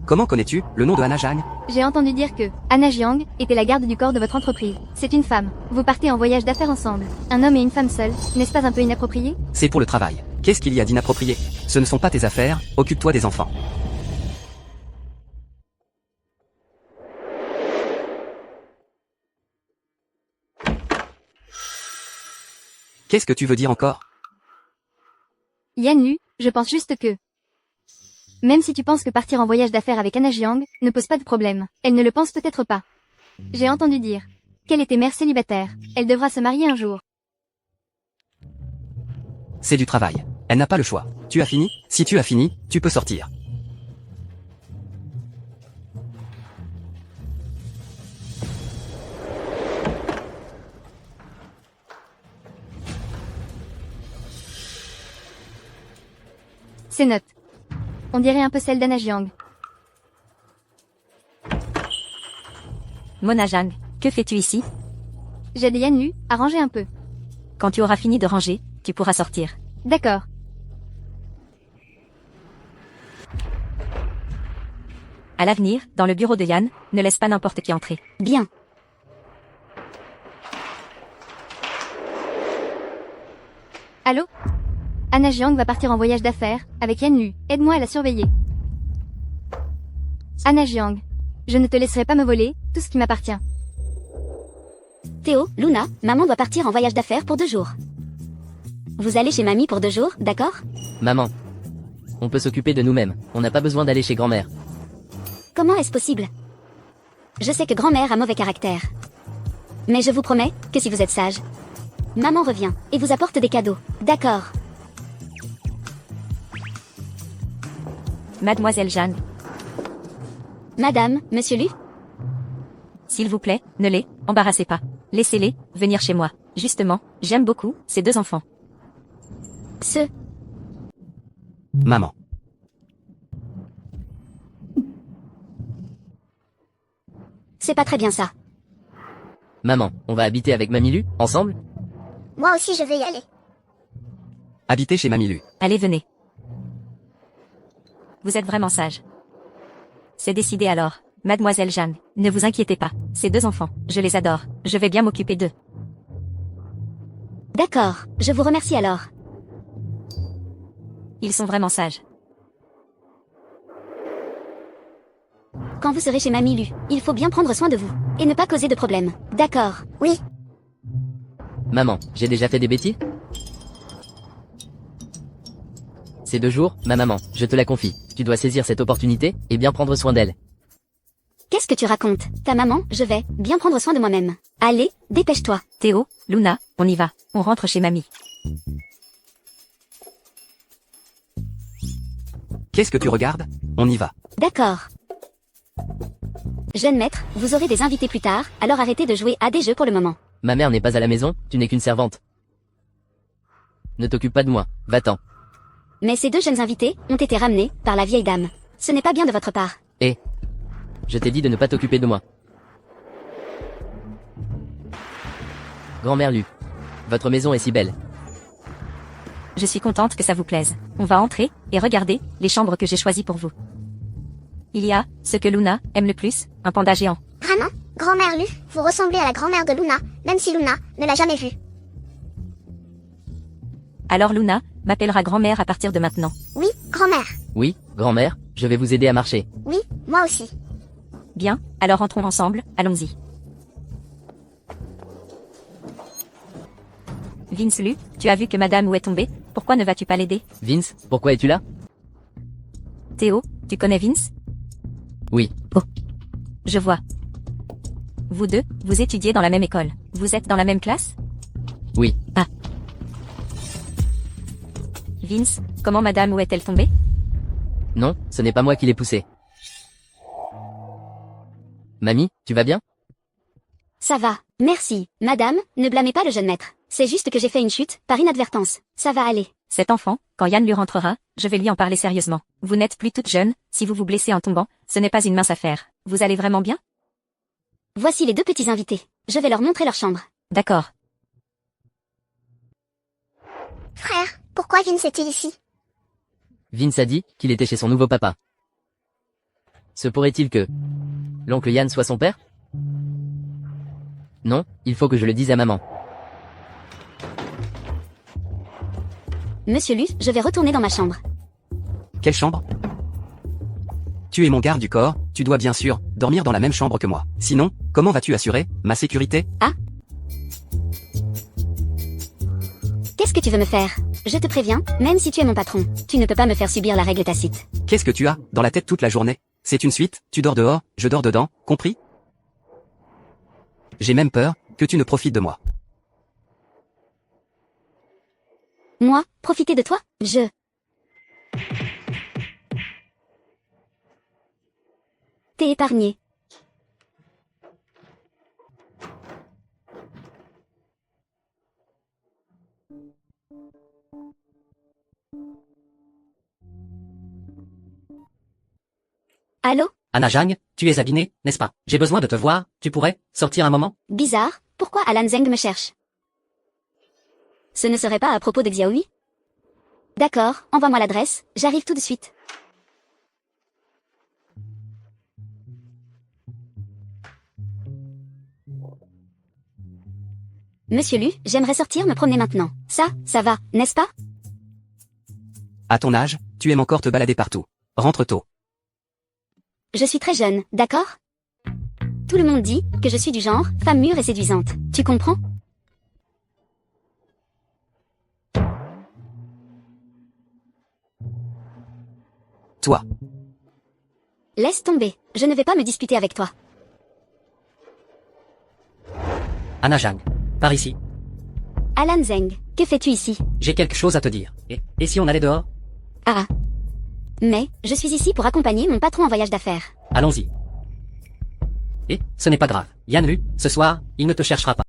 Comment connais-tu le nom de Anna Jang? J'ai entendu dire que Anna Jiang était la garde du corps de votre entreprise. C'est une femme. Vous partez en voyage d'affaires ensemble. Un homme et une femme seuls, n'est-ce pas un peu inapproprié? C'est pour le travail. Qu'est-ce qu'il y a d'inapproprié? Ce ne sont pas tes affaires, occupe-toi des enfants. Qu'est-ce que tu veux dire encore? Yann Lu, je pense juste que... Même si tu penses que partir en voyage d'affaires avec Anna Jiang ne pose pas de problème, elle ne le pense peut-être pas. J'ai entendu dire qu'elle était mère célibataire. Elle devra se marier un jour. C'est du travail. Elle n'a pas le choix. Tu as fini? Si tu as fini, tu peux sortir. Ces notes. On dirait un peu celle d'Anna Jiang. Mona Jang, que fais-tu ici? J'aide Yann Lu à ranger un peu. Quand tu auras fini de ranger, tu pourras sortir. D'accord. À l'avenir, dans le bureau de Yann, ne laisse pas n'importe qui entrer. Bien. Allô? Anna Jiang va partir en voyage d'affaires avec Yann Lu. Aide-moi à la surveiller. Anna Jiang, je ne te laisserai pas me voler tout ce qui m'appartient. Théo, Luna, maman doit partir en voyage d'affaires pour 2 jours. Vous allez chez mamie pour 2 jours, d'accord? Maman. On peut s'occuper de nous-mêmes. On n'a pas besoin d'aller chez grand-mère. Comment est-ce possible? Je sais que grand-mère a mauvais caractère. Mais je vous promets que si vous êtes sage, maman revient et vous apporte des cadeaux. D'accord. Mademoiselle Jang, Madame, monsieur Lu? s'il vous plaît, ne les embarrassez pas. Laissez-les venir chez moi. Justement, j'aime beaucoup ces 2 enfants. Maman. C'est pas très bien ça. Maman, on va habiter avec Mamie Lu, ensemble? Moi aussi je vais y aller. Habiter chez Mamie Lu. Allez, venez. Vous êtes vraiment sage. C'est décidé alors. Mademoiselle Jeanne, ne vous inquiétez pas. Ces 2 enfants, je les adore. Je vais bien m'occuper d'eux. D'accord, je vous remercie alors. Ils sont vraiment sages. Quand vous serez chez mamie Lu, il faut bien prendre soin de vous. Et ne pas causer de problèmes. D'accord. Oui. Maman, j'ai déjà fait des bêtises? Ces 2 jours, ma maman, je te la confie. Tu dois saisir cette opportunité, et bien prendre soin d'elle. Qu'est-ce que tu racontes? Ta maman, je vais bien prendre soin de moi-même. Allez, dépêche-toi. Théo, Luna, on y va. On rentre chez mamie. Qu'est-ce que tu regardes? On y va. D'accord. Jeune maître, vous aurez des invités plus tard, alors arrêtez de jouer à des jeux pour le moment. Ma mère n'est pas à la maison, tu n'es qu'une servante. Ne t'occupe pas de moi, va-t'en. Mais ces 2 jeunes invités ont été ramenés par la vieille dame. Ce n'est pas bien de votre part. Et je t'ai dit de ne pas t'occuper de moi. Grand-mère Lu, votre maison est si belle. Je suis contente que ça vous plaise. On va entrer, et regardez, les chambres que j'ai choisies pour vous. Il y a, ce que Luna aime le plus, un panda géant. Vraiment? Grand-mère Lu, vous ressemblez à la grand-mère de Luna, même si Luna ne l'a jamais vue. Alors Luna m'appellera grand-mère à partir de maintenant. Oui, grand-mère. Oui, grand-mère, je vais vous aider à marcher. Oui, moi aussi. Bien, alors entrons ensemble, allons-y. Vince Lu, tu as vu que madame où est tombée, pourquoi ne vas-tu pas l'aider? Vince, pourquoi es-tu là? Théo, tu connais Vince? Oui. Oh. Je vois. Vous deux, vous étudiez dans la même école. Vous êtes dans la même classe? Oui. Ah. Vince, comment madame où est-elle tombée? Non, ce n'est pas moi qui l'ai poussée. Mamie, tu vas bien? Ça va, merci. Madame, ne blâmez pas le jeune maître. C'est juste que j'ai fait une chute, par inadvertance. Ça va aller. Cet enfant, quand Yann lui rentrera, je vais lui en parler sérieusement. Vous n'êtes plus toute jeune, si vous vous blessez en tombant, ce n'est pas une mince affaire. Vous allez vraiment bien? Voici les 2 petits invités. Je vais leur montrer leur chambre. D'accord. Frère, pourquoi Vince est-il ici? Vince a dit qu'il était chez son nouveau papa. Se pourrait-il que l'oncle Yann soit son père? Non, il faut que je le dise à maman. Monsieur Lu, je vais retourner dans ma chambre. Quelle chambre? Tu es mon garde du corps, tu dois bien sûr dormir dans la même chambre que moi. Sinon, comment vas-tu assurer ma sécurité? Ah? Qu'est-ce que tu veux me faire? Je te préviens, même si tu es mon patron, tu ne peux pas me faire subir la règle tacite. Qu'est-ce que tu as dans la tête toute la journée? C'est une suite, tu dors dehors, je dors dedans, compris? J'ai même peur que tu ne profites de moi. Moi, profiter de toi? T'es épargné. Allô? Anna Jang, tu es à dîner, n'est-ce pas? J'ai besoin de te voir, tu pourrais sortir un moment? Bizarre, pourquoi Alan Zeng me cherche? Ce ne serait pas à propos de Xiaohui? D'accord, envoie-moi l'adresse, j'arrive tout de suite. Monsieur Lu, j'aimerais sortir me promener maintenant. Ça va, n'est-ce pas? À ton âge, tu aimes encore te balader partout. Rentre tôt. Je suis très jeune, d'accord? Tout le monde dit que je suis du genre femme mûre et séduisante. Tu comprends? Toi. Laisse tomber, je ne vais pas me disputer avec toi. Anna Jang, par ici. Alan Zeng, que fais-tu ici? J'ai quelque chose à te dire. Et si on allait dehors? Ah. Mais, je suis ici pour accompagner mon patron en voyage d'affaires. Allons-y. Et, ce n'est pas grave. Yann Lu, ce soir, il ne te cherchera pas.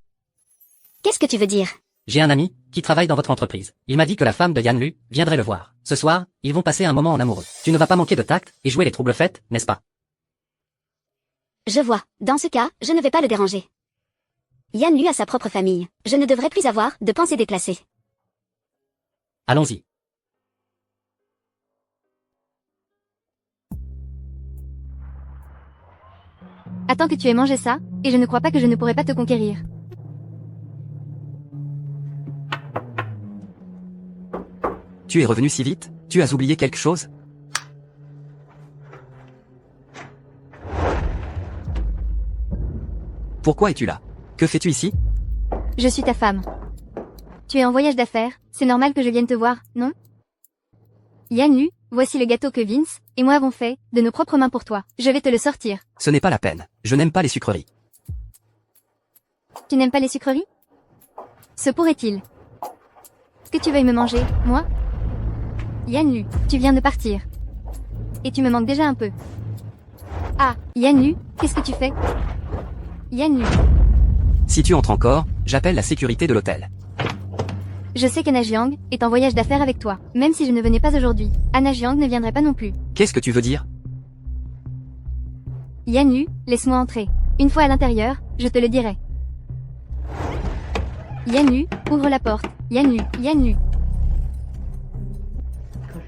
Qu'est-ce que tu veux dire? J'ai un ami qui travaille dans votre entreprise. Il m'a dit que la femme de Yann Lu viendrait le voir. Ce soir, ils vont passer un moment en amoureux. Tu ne vas pas manquer de tact et jouer les troubles fêtes, n'est-ce pas? Je vois. Dans ce cas, je ne vais pas le déranger. Yann Lu a sa propre famille. Je ne devrais plus avoir de pensées déplacées. Allons-y. Attends que tu aies mangé ça, et je ne crois pas que je ne pourrai pas te conquérir. Tu es revenu si vite? Tu as oublié quelque chose? Pourquoi es-tu là? Que fais-tu ici? Je suis ta femme. Tu es en voyage d'affaires, c'est normal que je vienne te voir, non? Yan Lu, voici le gâteau que Vince et moi avons fait, de nos propres mains pour toi. Je vais te le sortir. Ce n'est pas la peine. Je n'aime pas les sucreries. Tu n'aimes pas les sucreries? Se pourrait-il que tu veuilles me manger, moi? Yan Lu, tu viens de partir. Et tu me manques déjà un peu. Ah, Yan Lu, qu'est-ce que tu fais? Yan Lu, Si tu entres encore, j'appelle la sécurité de l'hôtel. je sais qu'Anna Jiang est en voyage d'affaires avec toi. Même si je ne venais pas aujourd'hui, Anna Jiang ne viendrait pas non plus. Qu'est-ce que tu veux dire? Yan Lu, laisse-moi entrer. Une fois à l'intérieur, je te le dirai. Yan Lu, ouvre la porte. Yan Lu, Yan Lu.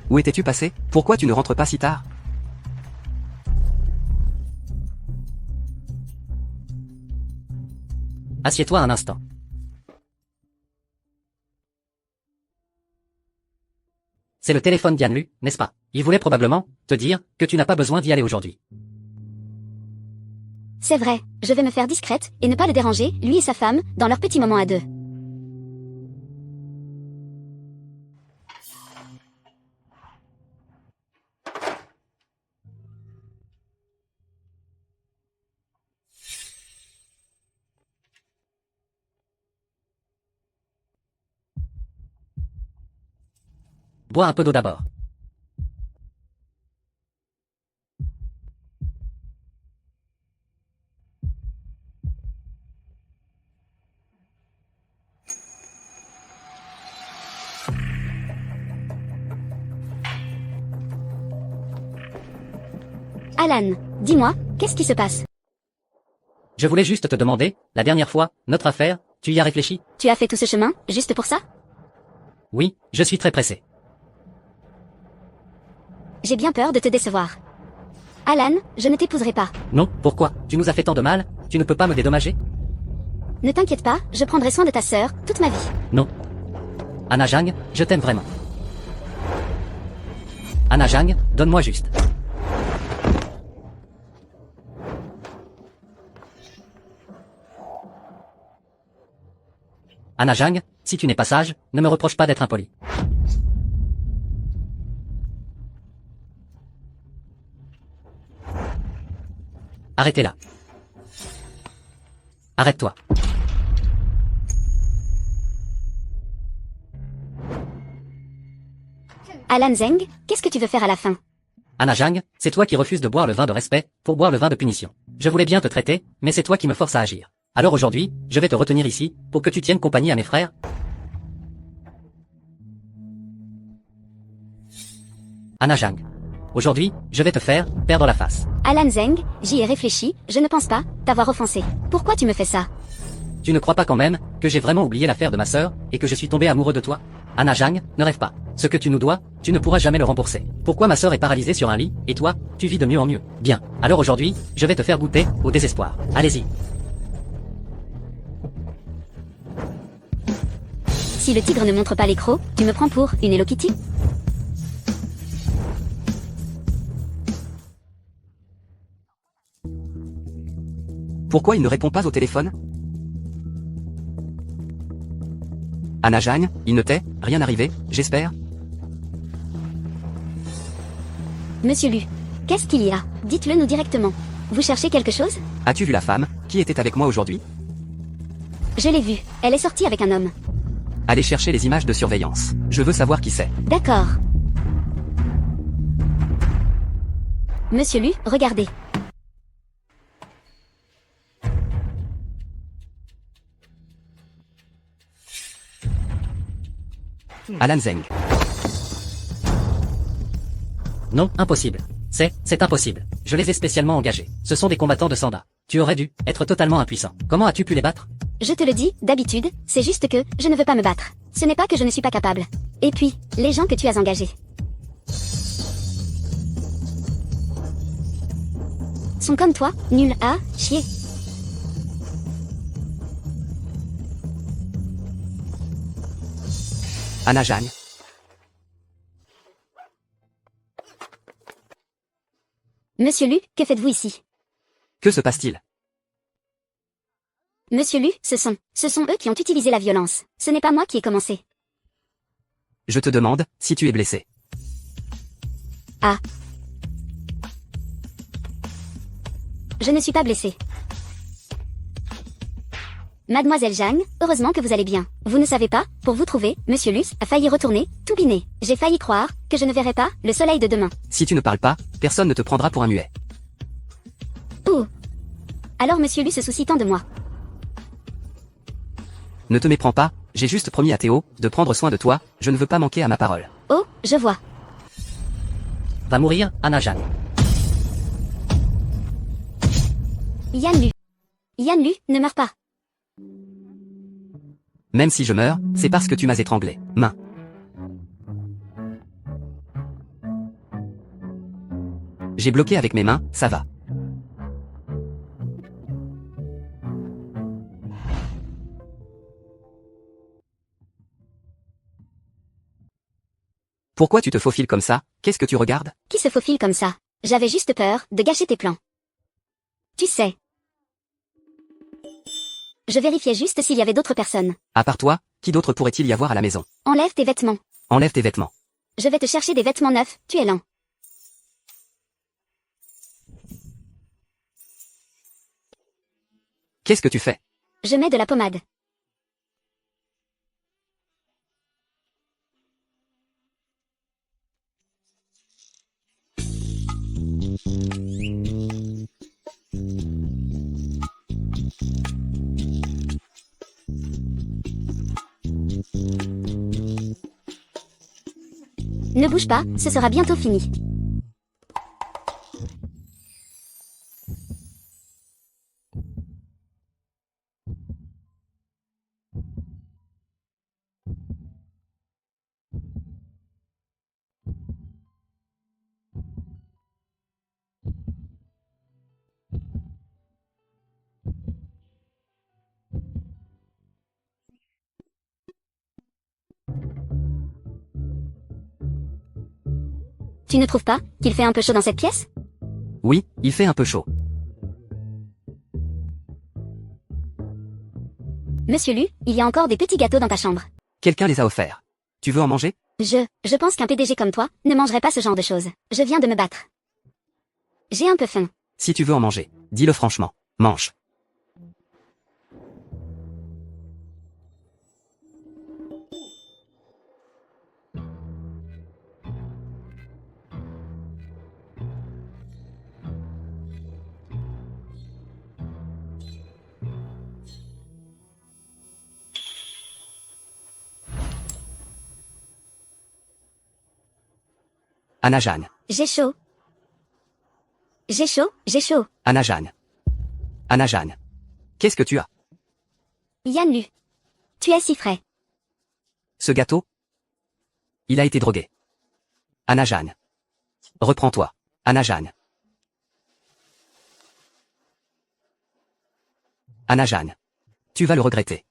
Où étais-tu passé? Pourquoi tu ne rentres pas si tard? Assieds-toi un instant. C'est le téléphone d'Yan Lu, n'est-ce pas? Il voulait probablement te dire que tu n'as pas besoin d'y aller aujourd'hui. C'est vrai, je vais me faire discrète et ne pas le déranger, lui et sa femme, dans leur petit moment à deux. Bois un peu d'eau d'abord. Alan, dis-moi, qu'est-ce qui se passe? Je voulais juste te demander, la dernière fois, notre affaire, tu y as réfléchi? Tu as fait tout ce chemin, juste pour ça? Oui, je suis très pressé. J'ai bien peur de te décevoir. Alan, je ne t'épouserai pas. Non, pourquoi? Tu nous as fait tant de mal, tu ne peux pas me dédommager? Ne t'inquiète pas, je prendrai soin de ta sœur, toute ma vie. Non. Anna Jiang, je t'aime vraiment. Anna Jiang, donne-moi juste. Anna Jiang, si tu n'es pas sage, ne me reproche pas d'être impoli. Arrêtez-la. Arrête-toi. Alan Zeng, qu'est-ce que tu veux faire à la fin? Anna Jiang, c'est toi qui refuses de boire le vin de respect, pour boire le vin de punition. Je voulais bien te traiter, mais c'est toi qui me forces à agir. Alors aujourd'hui, je vais te retenir ici, pour que tu tiennes compagnie à mes frères. Anna Jiang. Aujourd'hui, je vais te faire perdre la face. Alan Zeng, j'y ai réfléchi, je ne pense pas t'avoir offensé. Pourquoi tu me fais ça? Tu ne crois pas quand même que j'ai vraiment oublié l'affaire de ma sœur et que je suis tombé amoureux de toi? Anna Jiang, ne rêve pas. Ce que tu nous dois, tu ne pourras jamais le rembourser. Pourquoi ma sœur est paralysée sur un lit, et toi, tu vis de mieux en mieux? Bien. Alors aujourd'hui, je vais te faire goûter au désespoir. Allez-y. Si le tigre ne montre pas les crocs, tu me prends pour une Hello Kitty? Pourquoi il ne répond pas au téléphone? Anna Jiang, il ne t'est rien arrivé, j'espère? Monsieur Lu, qu'est-ce qu'il y a? Dites-le nous directement. Vous cherchez quelque chose? As-tu vu la femme qui était avec moi aujourd'hui? Je l'ai vue, elle est sortie avec un homme. Allez chercher les images de surveillance. Je veux savoir qui c'est. D'accord. Monsieur Lu, regardez. Alan Zeng. Non, impossible. C'est impossible. Je les ai spécialement engagés. Ce sont des combattants de Sanda. Tu aurais dû être totalement impuissant. Comment as-tu pu les battre? Je te le dis, d'habitude, c'est juste que je ne veux pas me battre. Ce n'est pas que je ne suis pas capable. Et puis, les gens que tu as engagés sont comme toi, nuls à chier. Anna Jiang. Monsieur Lu, que faites-vous ici? Que se passe-t-il? Monsieur Lu, ce sont eux qui ont utilisé la violence. Ce n'est pas moi qui ai commencé. Je te demande si tu es blessé. Ah. Je ne suis pas blessée. Mademoiselle Zhang, heureusement que vous allez bien. Vous ne savez pas, pour vous trouver, Monsieur Luce a failli retourner, tout biné. J'ai failli croire que je ne verrais pas le soleil de demain. Si tu ne parles pas, personne ne te prendra pour un muet. Ouh. Alors Monsieur Luce se soucie tant de moi. Ne te méprends pas, j'ai juste promis à Théo de prendre soin de toi, je ne veux pas manquer à ma parole. Oh, je vois. Va mourir, Anajan. Yan Lu. Yan Lu, ne meurs pas. Même si je meurs, c'est parce que tu m'as étranglé. Main. J'ai bloqué avec mes mains, ça va. Pourquoi tu te faufiles comme ça? Qu'est-ce que tu regardes? Qui se faufile comme ça? J'avais juste peur de gâcher tes plans. Tu sais. Je vérifiais juste s'il y avait d'autres personnes. À part toi, qui d'autre pourrait-il y avoir à la maison? Enlève tes vêtements. Enlève tes vêtements. Je vais te chercher des vêtements neufs, tu es lent. Qu'est-ce que tu fais? Je mets de la pommade. Ne bouge pas, ce sera bientôt fini. Tu ne trouves pas qu'il fait un peu chaud dans cette pièce? Oui, il fait un peu chaud. Monsieur Lu, il y a encore des petits gâteaux dans ta chambre. Quelqu'un les a offerts. Tu veux en manger? Je pense qu'un PDG comme toi ne mangerait pas ce genre de choses. Je viens de me battre. J'ai un peu faim. Si tu veux en manger, dis-le franchement. Mange. Anajan. J'ai chaud. J'ai chaud, j'ai chaud. Anajan. Anajan. Qu'est-ce que tu as? Yan Lu. Tu es si frais. Ce gâteau? Il a été drogué. Anajan. Reprends-toi. Anajan. Anajan. Tu vas le regretter.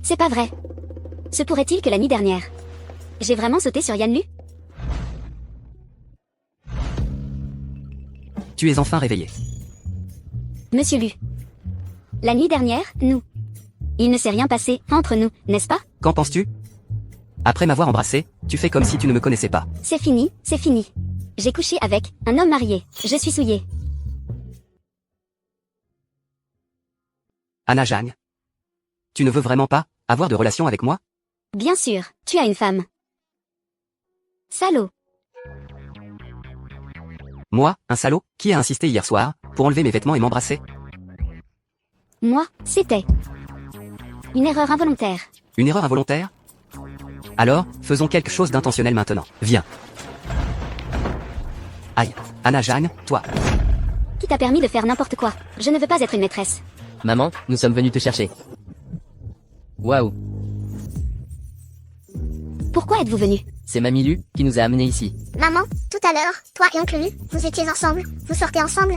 C'est pas vrai. Se pourrait-il que la nuit dernière, j'ai vraiment sauté sur Yan Lu? Tu es enfin réveillé. Monsieur Lu. La nuit dernière, il ne s'est rien passé entre nous, n'est-ce pas? Qu'en penses-tu? Après m'avoir embrassé, tu fais comme si tu ne me connaissais pas. C'est fini, c'est fini. J'ai couché avec un homme marié. Je suis souillée. Anajan. Tu ne veux vraiment pas avoir de relation avec moi? Bien sûr, tu as une femme. Salaud. Moi, un salaud, qui a insisté hier soir, pour enlever mes vêtements et m'embrasser? Moi, c'était une erreur involontaire. Une erreur involontaire? Alors, faisons quelque chose d'intentionnel maintenant. Viens. Aïe. Anajan, toi. Qui t'a permis de faire n'importe quoi? Je ne veux pas être une maîtresse. Maman, nous sommes venus te chercher. Waouh. Pourquoi êtes-vous venu? C'est Mamie Lu qui nous a amenés ici. Maman, tout à l'heure, toi et oncle Lu, vous étiez ensemble, vous sortez ensemble.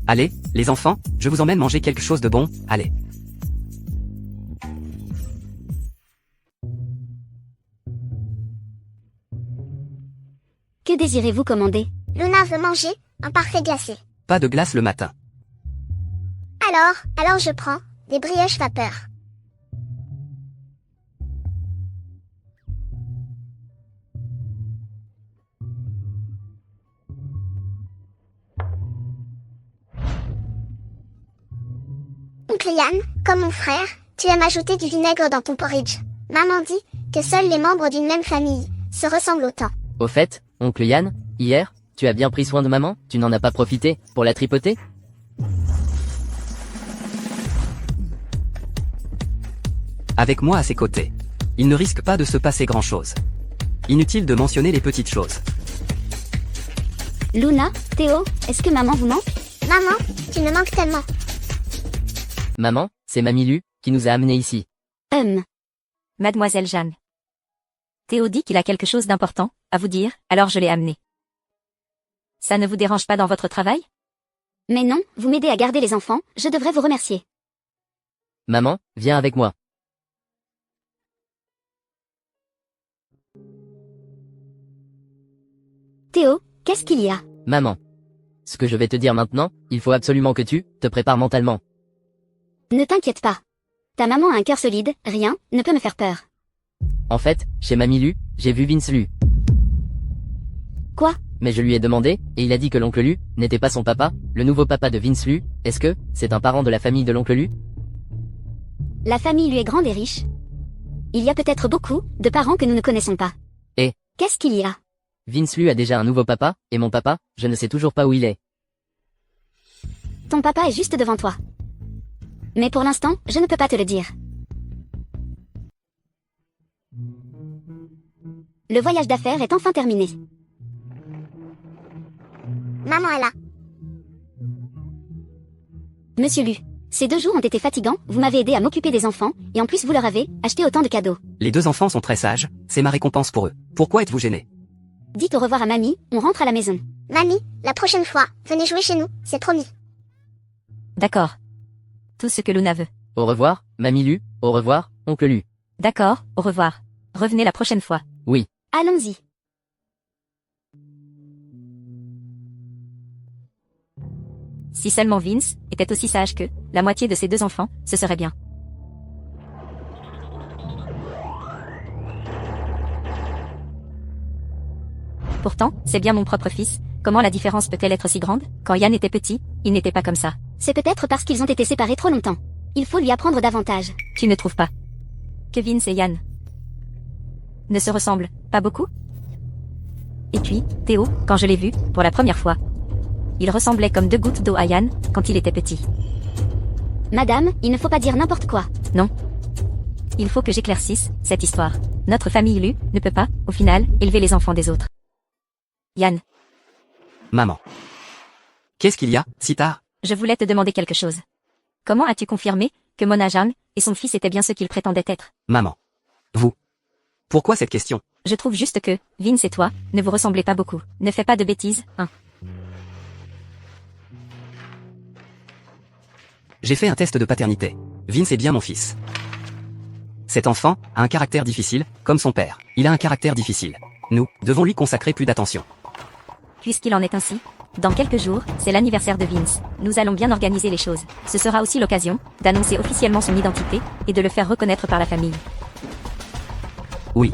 Allez, les enfants, je vous emmène manger quelque chose de bon, allez. Que désirez-vous commander? Luna veut manger un parfait glacé. Pas de glace le matin. Alors je prends des brioches vapeur. Oncle Yann, comme mon frère, tu aimes ajouter du vinaigre dans ton porridge. Maman dit que seuls les membres d'une même famille se ressemblent autant. Au fait, oncle Yann, hier, tu as bien pris soin de maman? Tu n'en as pas profité pour la tripoter? Avec moi à ses côtés. Il ne risque pas de se passer grand-chose. Inutile de mentionner les petites choses. Luna, Théo, est-ce que maman vous manque? Maman, tu me manques tellement. Maman, c'est Mamie Lu qui nous a amenés ici. Mademoiselle Jeanne. Théo dit qu'il a quelque chose d'important à vous dire, alors je l'ai amené. Ça ne vous dérange pas dans votre travail? Mais non, vous m'aidez à garder les enfants, je devrais vous remercier. Maman, viens avec moi. Théo, qu'est-ce qu'il y a? Maman. Ce que je vais te dire maintenant, il faut absolument que tu te prépares mentalement. Ne t'inquiète pas. Ta maman a un cœur solide, rien ne peut me faire peur. En fait, chez Mamie Lu, j'ai vu Vince Lu. Quoi? Mais je lui ai demandé, et il a dit que l'oncle Lu n'était pas son papa, le nouveau papa de Vince Lu. Est-ce que c'est un parent de la famille de l'oncle Lu? La famille lui est grande et riche. Il y a peut-être beaucoup de parents que nous ne connaissons pas. Et qu'est-ce qu'il y a? Vince Lu a déjà un nouveau papa, et mon papa, je ne sais toujours pas où il est. Ton papa est juste devant toi. Mais pour l'instant, je ne peux pas te le dire. Le voyage d'affaires est enfin terminé. Maman est là. Monsieur Lu, ces 2 jours ont été fatigants, vous m'avez aidé à m'occuper des enfants, et en plus vous leur avez acheté autant de cadeaux. Les 2 enfants sont très sages, c'est ma récompense pour eux. Pourquoi êtes-vous gêné? Dites au revoir à mamie, on rentre à la maison. Mamie, la prochaine fois, venez jouer chez nous, c'est promis. D'accord. Tout ce que Luna veut. Au revoir, Mamie Lu, au revoir, oncle Lu. D'accord, au revoir. Revenez la prochaine fois. Oui. Allons-y. Si seulement Vince était aussi sage que la moitié de ses 2 enfants, ce serait bien. Pourtant, c'est bien mon propre fils. Comment la différence peut-elle être si grande? Quand Yann était petit, il n'était pas comme ça. C'est peut-être parce qu'ils ont été séparés trop longtemps. Il faut lui apprendre davantage. Tu ne trouves pas que Vince et Yann ne se ressemblent pas beaucoup? Et puis, Théo, quand je l'ai vu, pour la première fois, il ressemblait comme 2 gouttes d'eau à Yann, quand il était petit. Madame, il ne faut pas dire n'importe quoi. Non. Il faut que j'éclaircisse cette histoire. Notre famille Lu ne peut pas, au final, élever les enfants des autres. Yann, Maman. Qu'est-ce qu'il y a, si tard? je voulais te demander quelque chose. Comment as-tu confirmé que Mona Jang et son fils étaient bien ce qu'ils prétendaient être? Maman. Vous. Pourquoi cette question? Je trouve juste que, Vince et toi, ne vous ressemblez pas beaucoup. Ne fais pas de bêtises, hein. J'ai fait un test de paternité. Vince est bien mon fils. Cet enfant a un caractère difficile, comme son père. Il a un caractère difficile. Nous devons lui consacrer plus d'attention. Puisqu'il en est ainsi, dans quelques jours, c'est l'anniversaire de Vince. Nous allons bien organiser les choses. Ce sera aussi l'occasion d'annoncer officiellement son identité et de le faire reconnaître par la famille. Oui.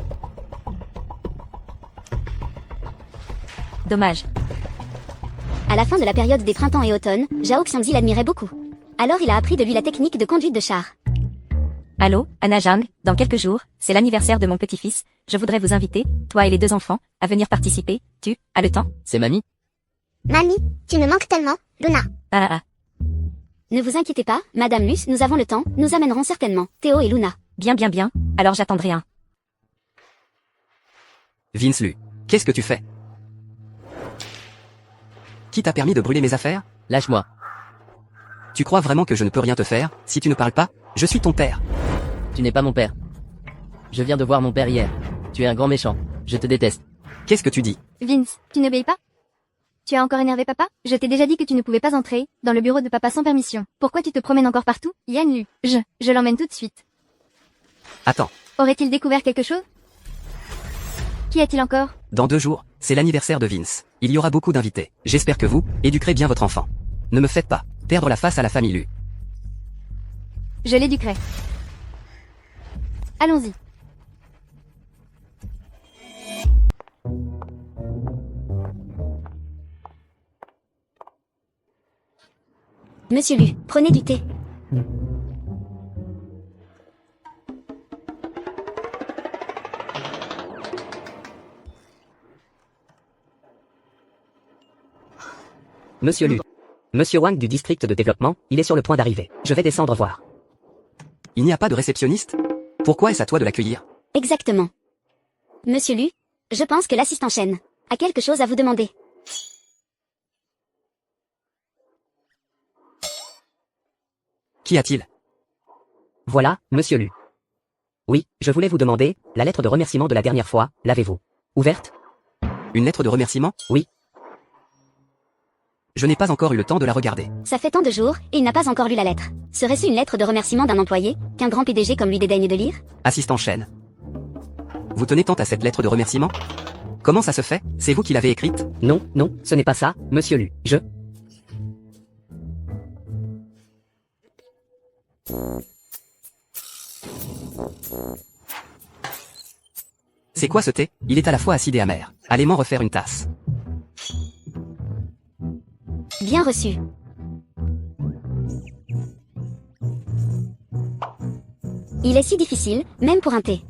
Dommage. À la fin de la période des printemps et automnes, Zhao Xianzi l'admirait beaucoup. Alors il a appris de lui la technique de conduite de char. Allô, Anna Jang, dans quelques jours, c'est l'anniversaire de mon petit-fils. Je voudrais vous inviter, toi et les 2 enfants, à venir participer. Tu as le temps? C'est Mamie? Mamie, tu me manques tellement, Luna. Ah. Ne vous inquiétez pas, Madame Luce, nous avons le temps, nous amènerons certainement Théo et Luna. Bien, alors j'attendrai un. Vince Lu. Qu'est-ce que tu fais? Qui t'a permis de brûler mes affaires? Lâche-moi. Tu crois vraiment que je ne peux rien te faire, si tu ne parles pas? Je suis ton père. Tu n'es pas mon père. Je viens de voir mon père hier. Tu es un grand méchant. Je te déteste. Qu'est-ce que tu dis? Vince, tu n'obéis pas? Tu as encore énervé papa? Je t'ai déjà dit que tu ne pouvais pas entrer dans le bureau de papa sans permission. Pourquoi tu te promènes encore partout? Yan Lu, je l'emmène tout de suite. Attends, Aurait-il découvert quelque chose? Qui a-t-il encore? dans 2 jours, c'est l'anniversaire de Vince. Il y aura beaucoup d'invités. J'espère que vous éduquerez bien votre enfant. Ne me faites pas perdre la face à la famille Lu. Je l'éduquerai. Allons-y. Monsieur Lu, prenez du thé. Monsieur Lu. Monsieur Wang du district de développement, il est sur le point d'arriver. Je vais descendre voir. Il n'y a pas de réceptionniste? Pourquoi est-ce à toi de l'accueillir? Exactement. Monsieur Lu, je pense que l'assistant Chen a quelque chose à vous demander. Qu'y a-t-il? Voilà, monsieur Lu. Oui, je voulais vous demander, la lettre de remerciement de la dernière fois, l'avez-vous ouverte? Une lettre de remerciement? Oui. Je n'ai pas encore eu le temps de la regarder. Ça fait tant de jours, et il n'a pas encore lu la lettre. Serait-ce une lettre de remerciement d'un employé, qu'un grand PDG comme lui dédaigne de lire? Assistant Chen. Vous tenez tant à cette lettre de remerciement? Comment ça se fait? C'est vous qui l'avez écrite? Non, non, ce n'est pas ça, monsieur Lu. C'est quoi ce thé? Il est à la fois acide et amer. Allez m'en refaire une tasse. Bien reçu. Il est si difficile, même pour un thé.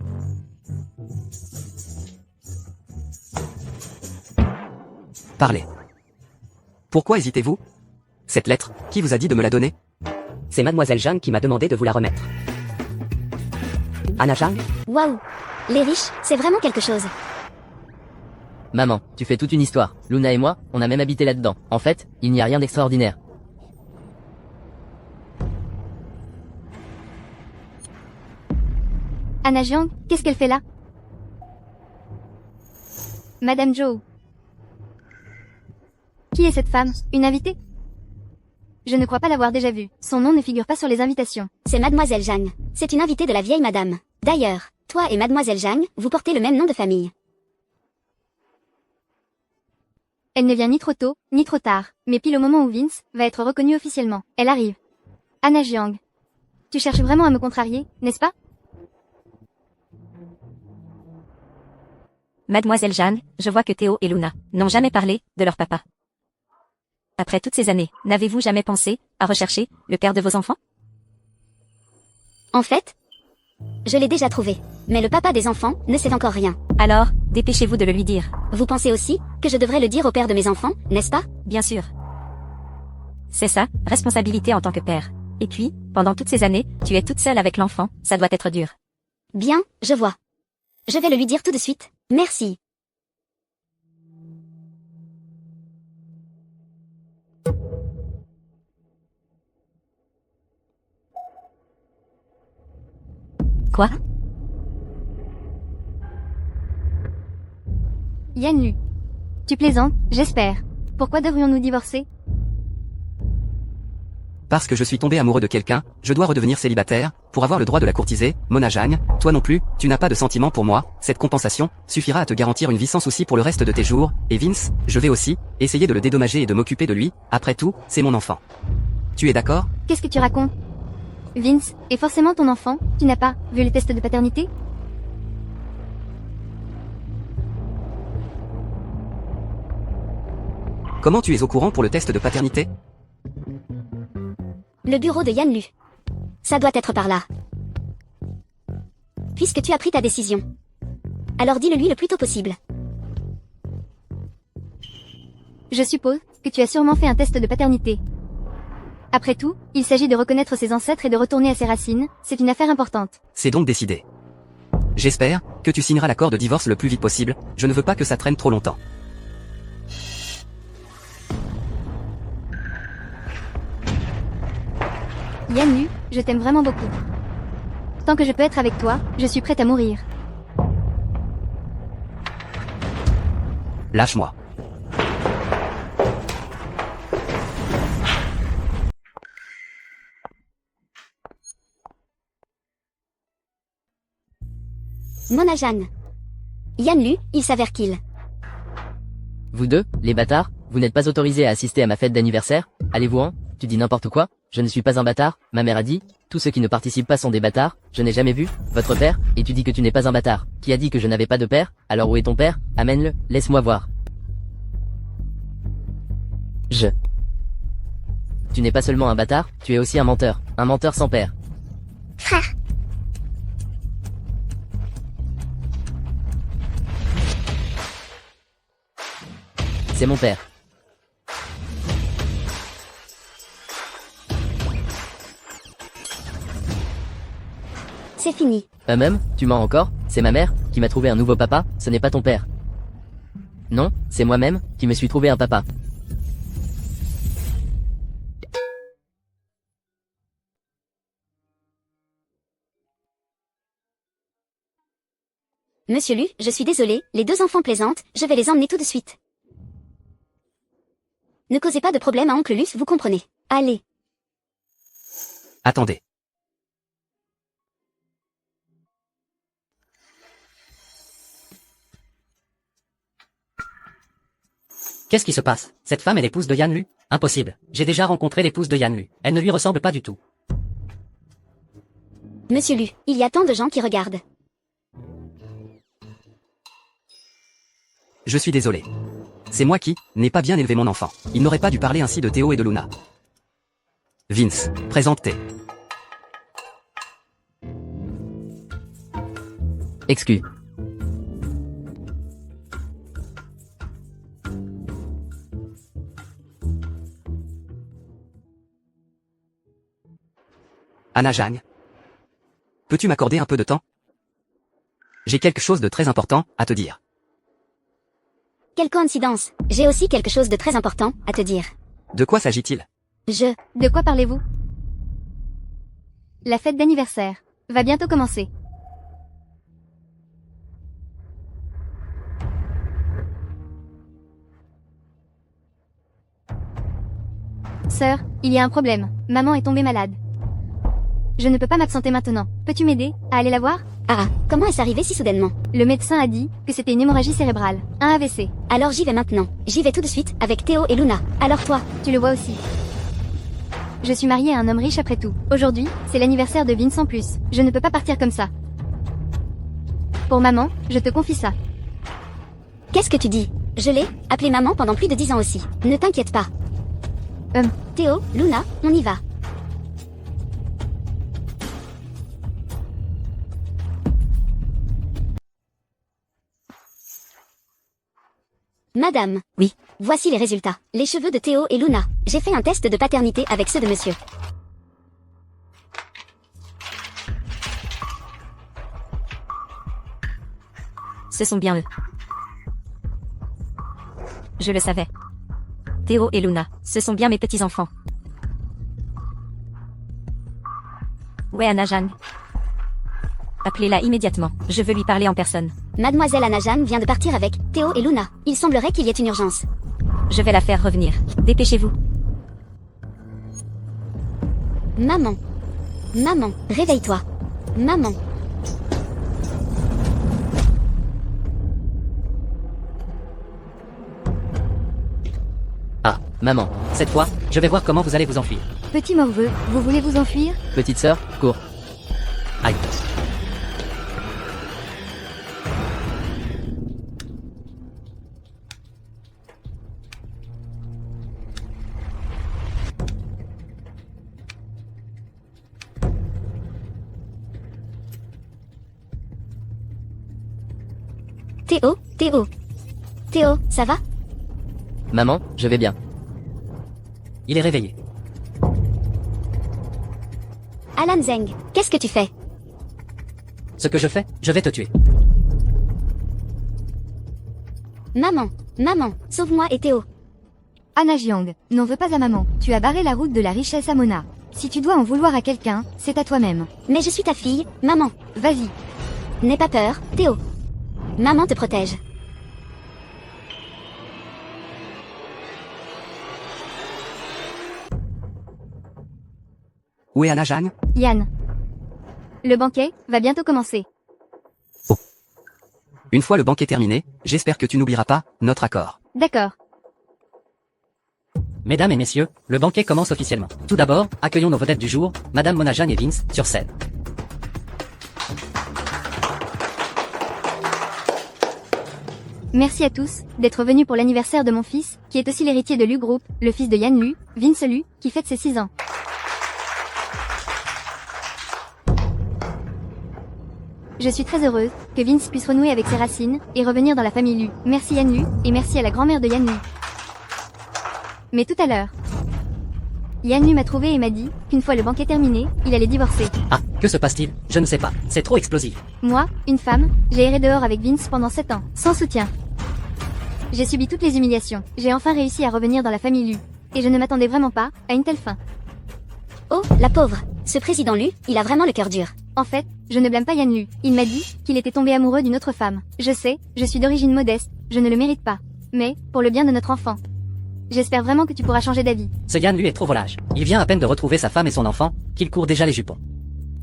Parlez. Pourquoi hésitez-vous? Cette lettre, qui vous a dit de me la donner? C'est mademoiselle Zhang qui m'a demandé de vous la remettre. Anna Zhang? Waouh. Les riches, c'est vraiment quelque chose. Maman, tu fais toute une histoire. Luna et moi, on a même habité là-dedans. En fait, il n'y a rien d'extraordinaire. Anna Jiang, qu'est-ce qu'elle fait là? Madame Zhou. Qui est cette femme? Une invitée? Je ne crois pas l'avoir déjà vue. Son nom ne figure pas sur les invitations. C'est mademoiselle Zhang. C'est une invitée de la vieille madame. D'ailleurs, toi et mademoiselle Zhang, vous portez le même nom de famille. Elle ne vient ni trop tôt, ni trop tard, mais pile au moment où Vince va être reconnu officiellement. Elle arrive. Anna Jiang. Tu cherches vraiment à me contrarier, n'est-ce pas? Mademoiselle Zhang, je vois que Théo et Luna n'ont jamais parlé de leur papa. Après toutes ces années, n'avez-vous jamais pensé à rechercher le père de vos enfants? En fait, je l'ai déjà trouvé. Mais le papa des enfants ne sait encore rien. Alors, dépêchez-vous de le lui dire. Vous pensez aussi que je devrais le dire au père de mes enfants, n'est-ce pas? Bien sûr. C'est ça, responsabilité en tant que père. Et puis, pendant toutes ces années, tu es toute seule avec l'enfant, ça doit être dur. Bien, je vois. Je vais le lui dire tout de suite. Merci. Quoi? Yan Lu. Tu plaisantes, j'espère. Pourquoi devrions-nous divorcer? Parce que je suis tombé amoureux de quelqu'un, je dois redevenir célibataire, pour avoir le droit de la courtiser. Mona Zhang, toi non plus, tu n'as pas de sentiments pour moi, cette compensation suffira à te garantir une vie sans souci pour le reste de tes jours, et Vince, je vais aussi essayer de le dédommager et de m'occuper de lui, après tout, c'est mon enfant. Tu es d'accord? Qu'est-ce que tu racontes? Vince est forcément ton enfant, tu n'as pas vu le test de paternité? Comment tu es au courant pour le test de paternité? Le bureau de Yan Lu. Ça doit être par là. Puisque tu as pris ta décision. Alors dis-le lui le plus tôt possible. Je suppose que tu as sûrement fait un test de paternité. Après tout, il s'agit de reconnaître ses ancêtres et de retourner à ses racines, c'est une affaire importante. C'est donc décidé. J'espère que tu signeras l'accord de divorce le plus vite possible, je ne veux pas que ça traîne trop longtemps. Yan Lu, je t'aime vraiment beaucoup. Tant que je peux être avec toi, je suis prête à mourir. Lâche-moi. Mona Jeanne. Yanlu, il s'avère qu'il. Vous deux, les bâtards, vous n'êtes pas autorisés à assister à ma fête d'anniversaire. Allez-vous-en? Tu dis n'importe quoi? Je ne suis pas un bâtard, ma mère a dit. Tous ceux qui ne participent pas sont des bâtards. Je n'ai jamais vu votre père, et tu dis que tu n'es pas un bâtard. Qui a dit que je n'avais pas de père? Alors où est ton père? Amène-le, laisse-moi voir. Tu n'es pas seulement un bâtard, tu es aussi un menteur sans père. Frère, C'est mon père. C'est fini. Même, tu mens encore? C'est ma mère, qui m'a trouvé un nouveau papa, ce n'est pas ton père. Non, c'est moi-même, qui me suis trouvé un papa. Monsieur Lu, je suis désolée, les deux enfants plaisantent, je vais les emmener tout de suite. Ne causez pas de problème à oncle Luce, vous comprenez. Allez. Attendez. Qu'est-ce qui se passe? Cette femme est l'épouse de Yanlu? Impossible. J'ai déjà rencontré l'épouse de Yanlu. Elle ne lui ressemble pas du tout. Monsieur Lu, il y a tant de gens qui regardent. Je suis désolé. C'est moi qui n'ai pas bien élevé mon enfant. Il n'aurait pas dû parler ainsi de Théo et de Luna. Vince, présente-t'es. Excuse. Anna Jang. Peux-tu m'accorder un peu de temps? J'ai quelque chose de très important à te dire. Quelle coïncidence. J'ai aussi quelque chose de très important à te dire. De quoi s'agit-il? De quoi parlez-vous? La fête d'anniversaire va bientôt commencer. Sœur, il y a un problème. Maman est tombée malade. Je ne peux pas m'absenter maintenant. Peux-tu m'aider à aller la voir? Ah, comment est-ce arrivé si soudainement? Le médecin a dit que c'était une hémorragie cérébrale, un AVC. Alors j'y vais maintenant. J'y vais tout de suite avec Théo et Luna. Alors toi? Tu le vois aussi. Je suis mariée à un homme riche après tout. Aujourd'hui, c'est l'anniversaire de Vince en plus. Je ne peux pas partir comme ça. Pour maman, je te confie ça. Qu'est-ce que tu dis? Je l'ai appelé maman pendant plus de 10 ans aussi. Ne t'inquiète pas. Théo, Luna, on y va. Madame. Oui. Voici les résultats. Les cheveux de Théo et Luna. J'ai fait un test de paternité avec ceux de monsieur. Ce sont bien eux. Je le savais. Théo et Luna, ce sont bien mes petits-enfants. Où est Anna Jang? Appelez-la immédiatement, je veux lui parler en personne. Mademoiselle Anna Jang vient de partir avec Théo et Luna. Il semblerait qu'il y ait une urgence. Je vais la faire revenir. Dépêchez-vous. Maman. Maman, réveille-toi. Maman. Ah, maman. Cette fois, je vais voir comment vous allez vous enfuir. Petit morveux, vous voulez vous enfuir? Petite sœur, cours. Aïe. Théo, ça va? Maman, je vais bien. Il est réveillé. Alan Zeng, qu'est-ce que tu fais? Ce que je fais, je vais te tuer. Maman, sauve-moi et Théo. Anna Jiang, n'en veux pas à maman. Tu as barré la route de la richesse à Mona. Si tu dois en vouloir à quelqu'un, c'est à toi-même. Mais je suis ta fille, maman. Vas-y. N'aie pas peur, Théo. Maman te protège. Où est Anna-Jeanne? Yann. Le banquet va bientôt commencer. Une fois le banquet terminé, j'espère que tu n'oublieras pas notre accord. D'accord. Mesdames et messieurs, le banquet commence officiellement. Tout d'abord, accueillons nos vedettes du jour, Madame Mona-Jeanne et Vince, sur scène. Merci à tous d'être venus pour l'anniversaire de mon fils, qui est aussi l'héritier de Lu Group, le fils de Yann Lu, Vince Lu, qui fête ses 6 ans. Je suis très heureuse que Vince puisse renouer avec ses racines et revenir dans la famille Lu. Merci Yann Lu, et merci à la grand-mère de Yann Lu. Mais tout à l'heure, Yann Lu m'a trouvé et m'a dit qu'une fois le banquet terminé, il allait divorcer. Ah, que se passe-t-il? Je ne sais pas, c'est trop explosif. Moi, une femme, j'ai erré dehors avec Vince pendant 7 ans, sans soutien. J'ai subi toutes les humiliations. J'ai enfin réussi à revenir dans la famille Lu. Et je ne m'attendais vraiment pas à une telle fin. Oh, la pauvre. Ce président Lu, il a vraiment le cœur dur. En fait, je ne blâme pas Yann Lu. Il m'a dit qu'il était tombé amoureux d'une autre femme. Je sais, je suis d'origine modeste, je ne le mérite pas. Mais, pour le bien de notre enfant, j'espère vraiment que tu pourras changer d'avis. Ce Yann, lui, est trop volage. Il vient à peine de retrouver sa femme et son enfant, qu'il court déjà les jupons.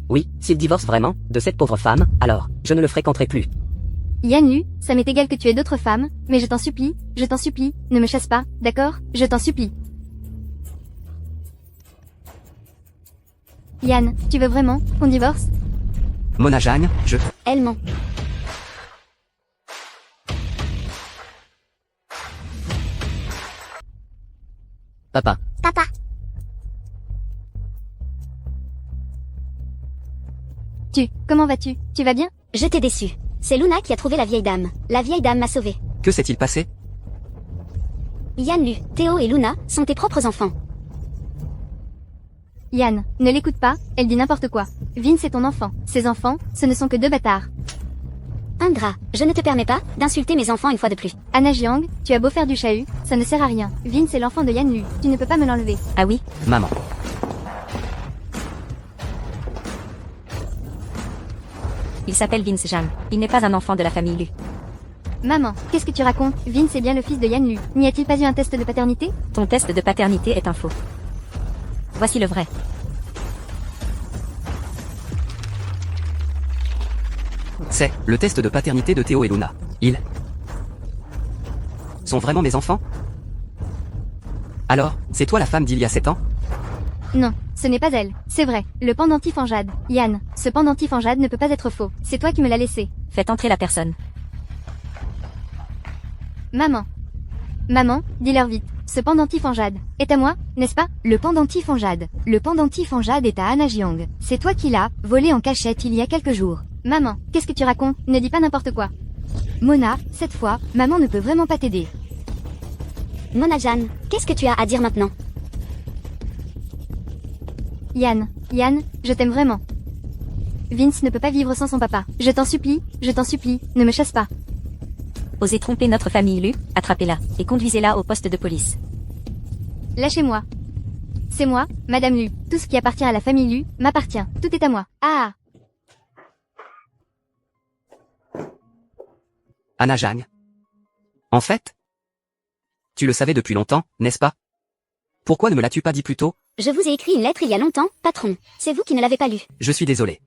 Oui, s'il divorce vraiment de cette pauvre femme, alors je ne le fréquenterai plus. Yann Lu, ça m'est égal que tu aies d'autres femmes, mais je t'en supplie, ne me chasse pas, d'accord? Je t'en supplie. Yann, tu veux vraiment qu'on divorce? Mona-Jeanne, Elle ment. Papa. Papa, Comment vas-tu? Tu vas bien? Je t'ai déçu. C'est Luna qui a trouvé la vieille dame. La vieille dame m'a sauvée. que s'est-il passé? Yann Lu, Théo et Luna sont tes propres enfants. Yann, ne l'écoute pas, elle dit n'importe quoi. Vince est ton enfant. Ses enfants, ce ne sont que 2 bâtards. Ingrat, je ne te permets pas d'insulter mes enfants une fois de plus. Anna Jiang, tu as beau faire du chahut, ça ne sert à rien. Vince est l'enfant de Yann Lu. Tu ne peux pas me l'enlever. Ah oui? Maman. Il s'appelle Vince Zhang. Il n'est pas un enfant de la famille Lu. Maman, qu'est-ce que tu racontes? Vince est bien le fils de Yann Lu. N'y a-t-il pas eu un test de paternité? Ton test de paternité est un faux. Voici le vrai. C'est le test de paternité de Théo et Luna. Ils sont vraiment mes enfants? Alors, c'est toi la femme d'il y a 7 ans? Non, ce n'est pas elle. C'est vrai, le pendentif en jade. Yann, ce pendentif en jade ne peut pas être faux. C'est toi qui me l'as laissé. Faites entrer la personne. Maman. Maman, dis-leur vite. Ce pendentif en jade est à moi, n'est-ce pas? Le pendentif en jade. Le pendentif en jade est à Anna Jiang. C'est toi qui l'as volé en cachette il y a quelques jours. Maman, qu'est-ce que tu racontes? Ne dis pas n'importe quoi. Mona, cette fois, maman ne peut vraiment pas t'aider. Mona-Jeanne, qu'est-ce que tu as à dire maintenant? Yann, je t'aime vraiment. Vince ne peut pas vivre sans son papa. Je t'en supplie, ne me chasse pas. Osez tromper notre famille Lu, attrapez-la, et conduisez-la au poste de police. Lâchez-moi. C'est moi, Madame Lu. Tout ce qui appartient à la famille Lu m'appartient. Tout est à moi. Ah! Anna-Jeanne. En fait, tu le savais depuis longtemps, n'est-ce pas? Pourquoi ne me l'as-tu pas dit plus tôt? Je vous ai écrit une lettre il y a longtemps, patron. C'est vous qui ne l'avez pas lue. Je suis désolé.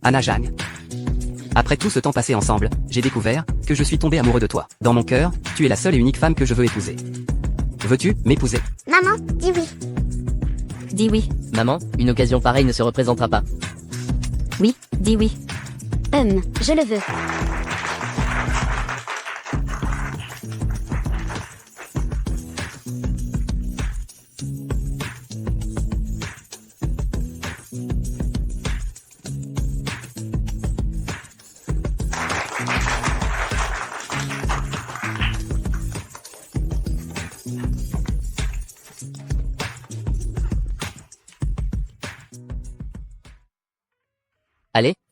Anna-Jeanne. Après tout ce temps passé ensemble, j'ai découvert que je suis tombé amoureux de toi. Dans mon cœur, tu es la seule et unique femme que je veux épouser. Veux-tu m'épouser? maman, dis oui. Dis oui. Maman, une occasion pareille ne se représentera pas. Oui, dis oui. Je le veux.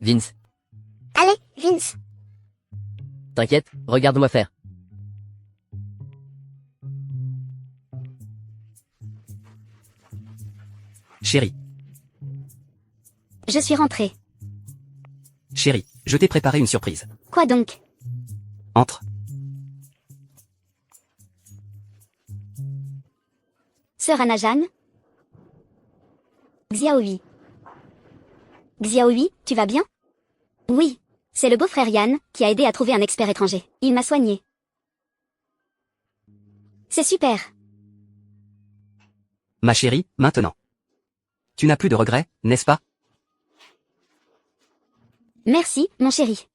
Vince, Allez, Vince. t'inquiète, regarde-moi faire. Chérie, Je suis rentrée. chérie, je t'ai préparé une surprise. Quoi donc? Entre. Sœur Anajan? Xiaohui. Xiaohui, tu vas bien? Oui. C'est le beau-frère Yan, qui a aidé à trouver un expert étranger. Il m'a soigné. C'est super. Ma chérie, maintenant. Tu n'as plus de regrets, n'est-ce pas? Merci, mon chéri.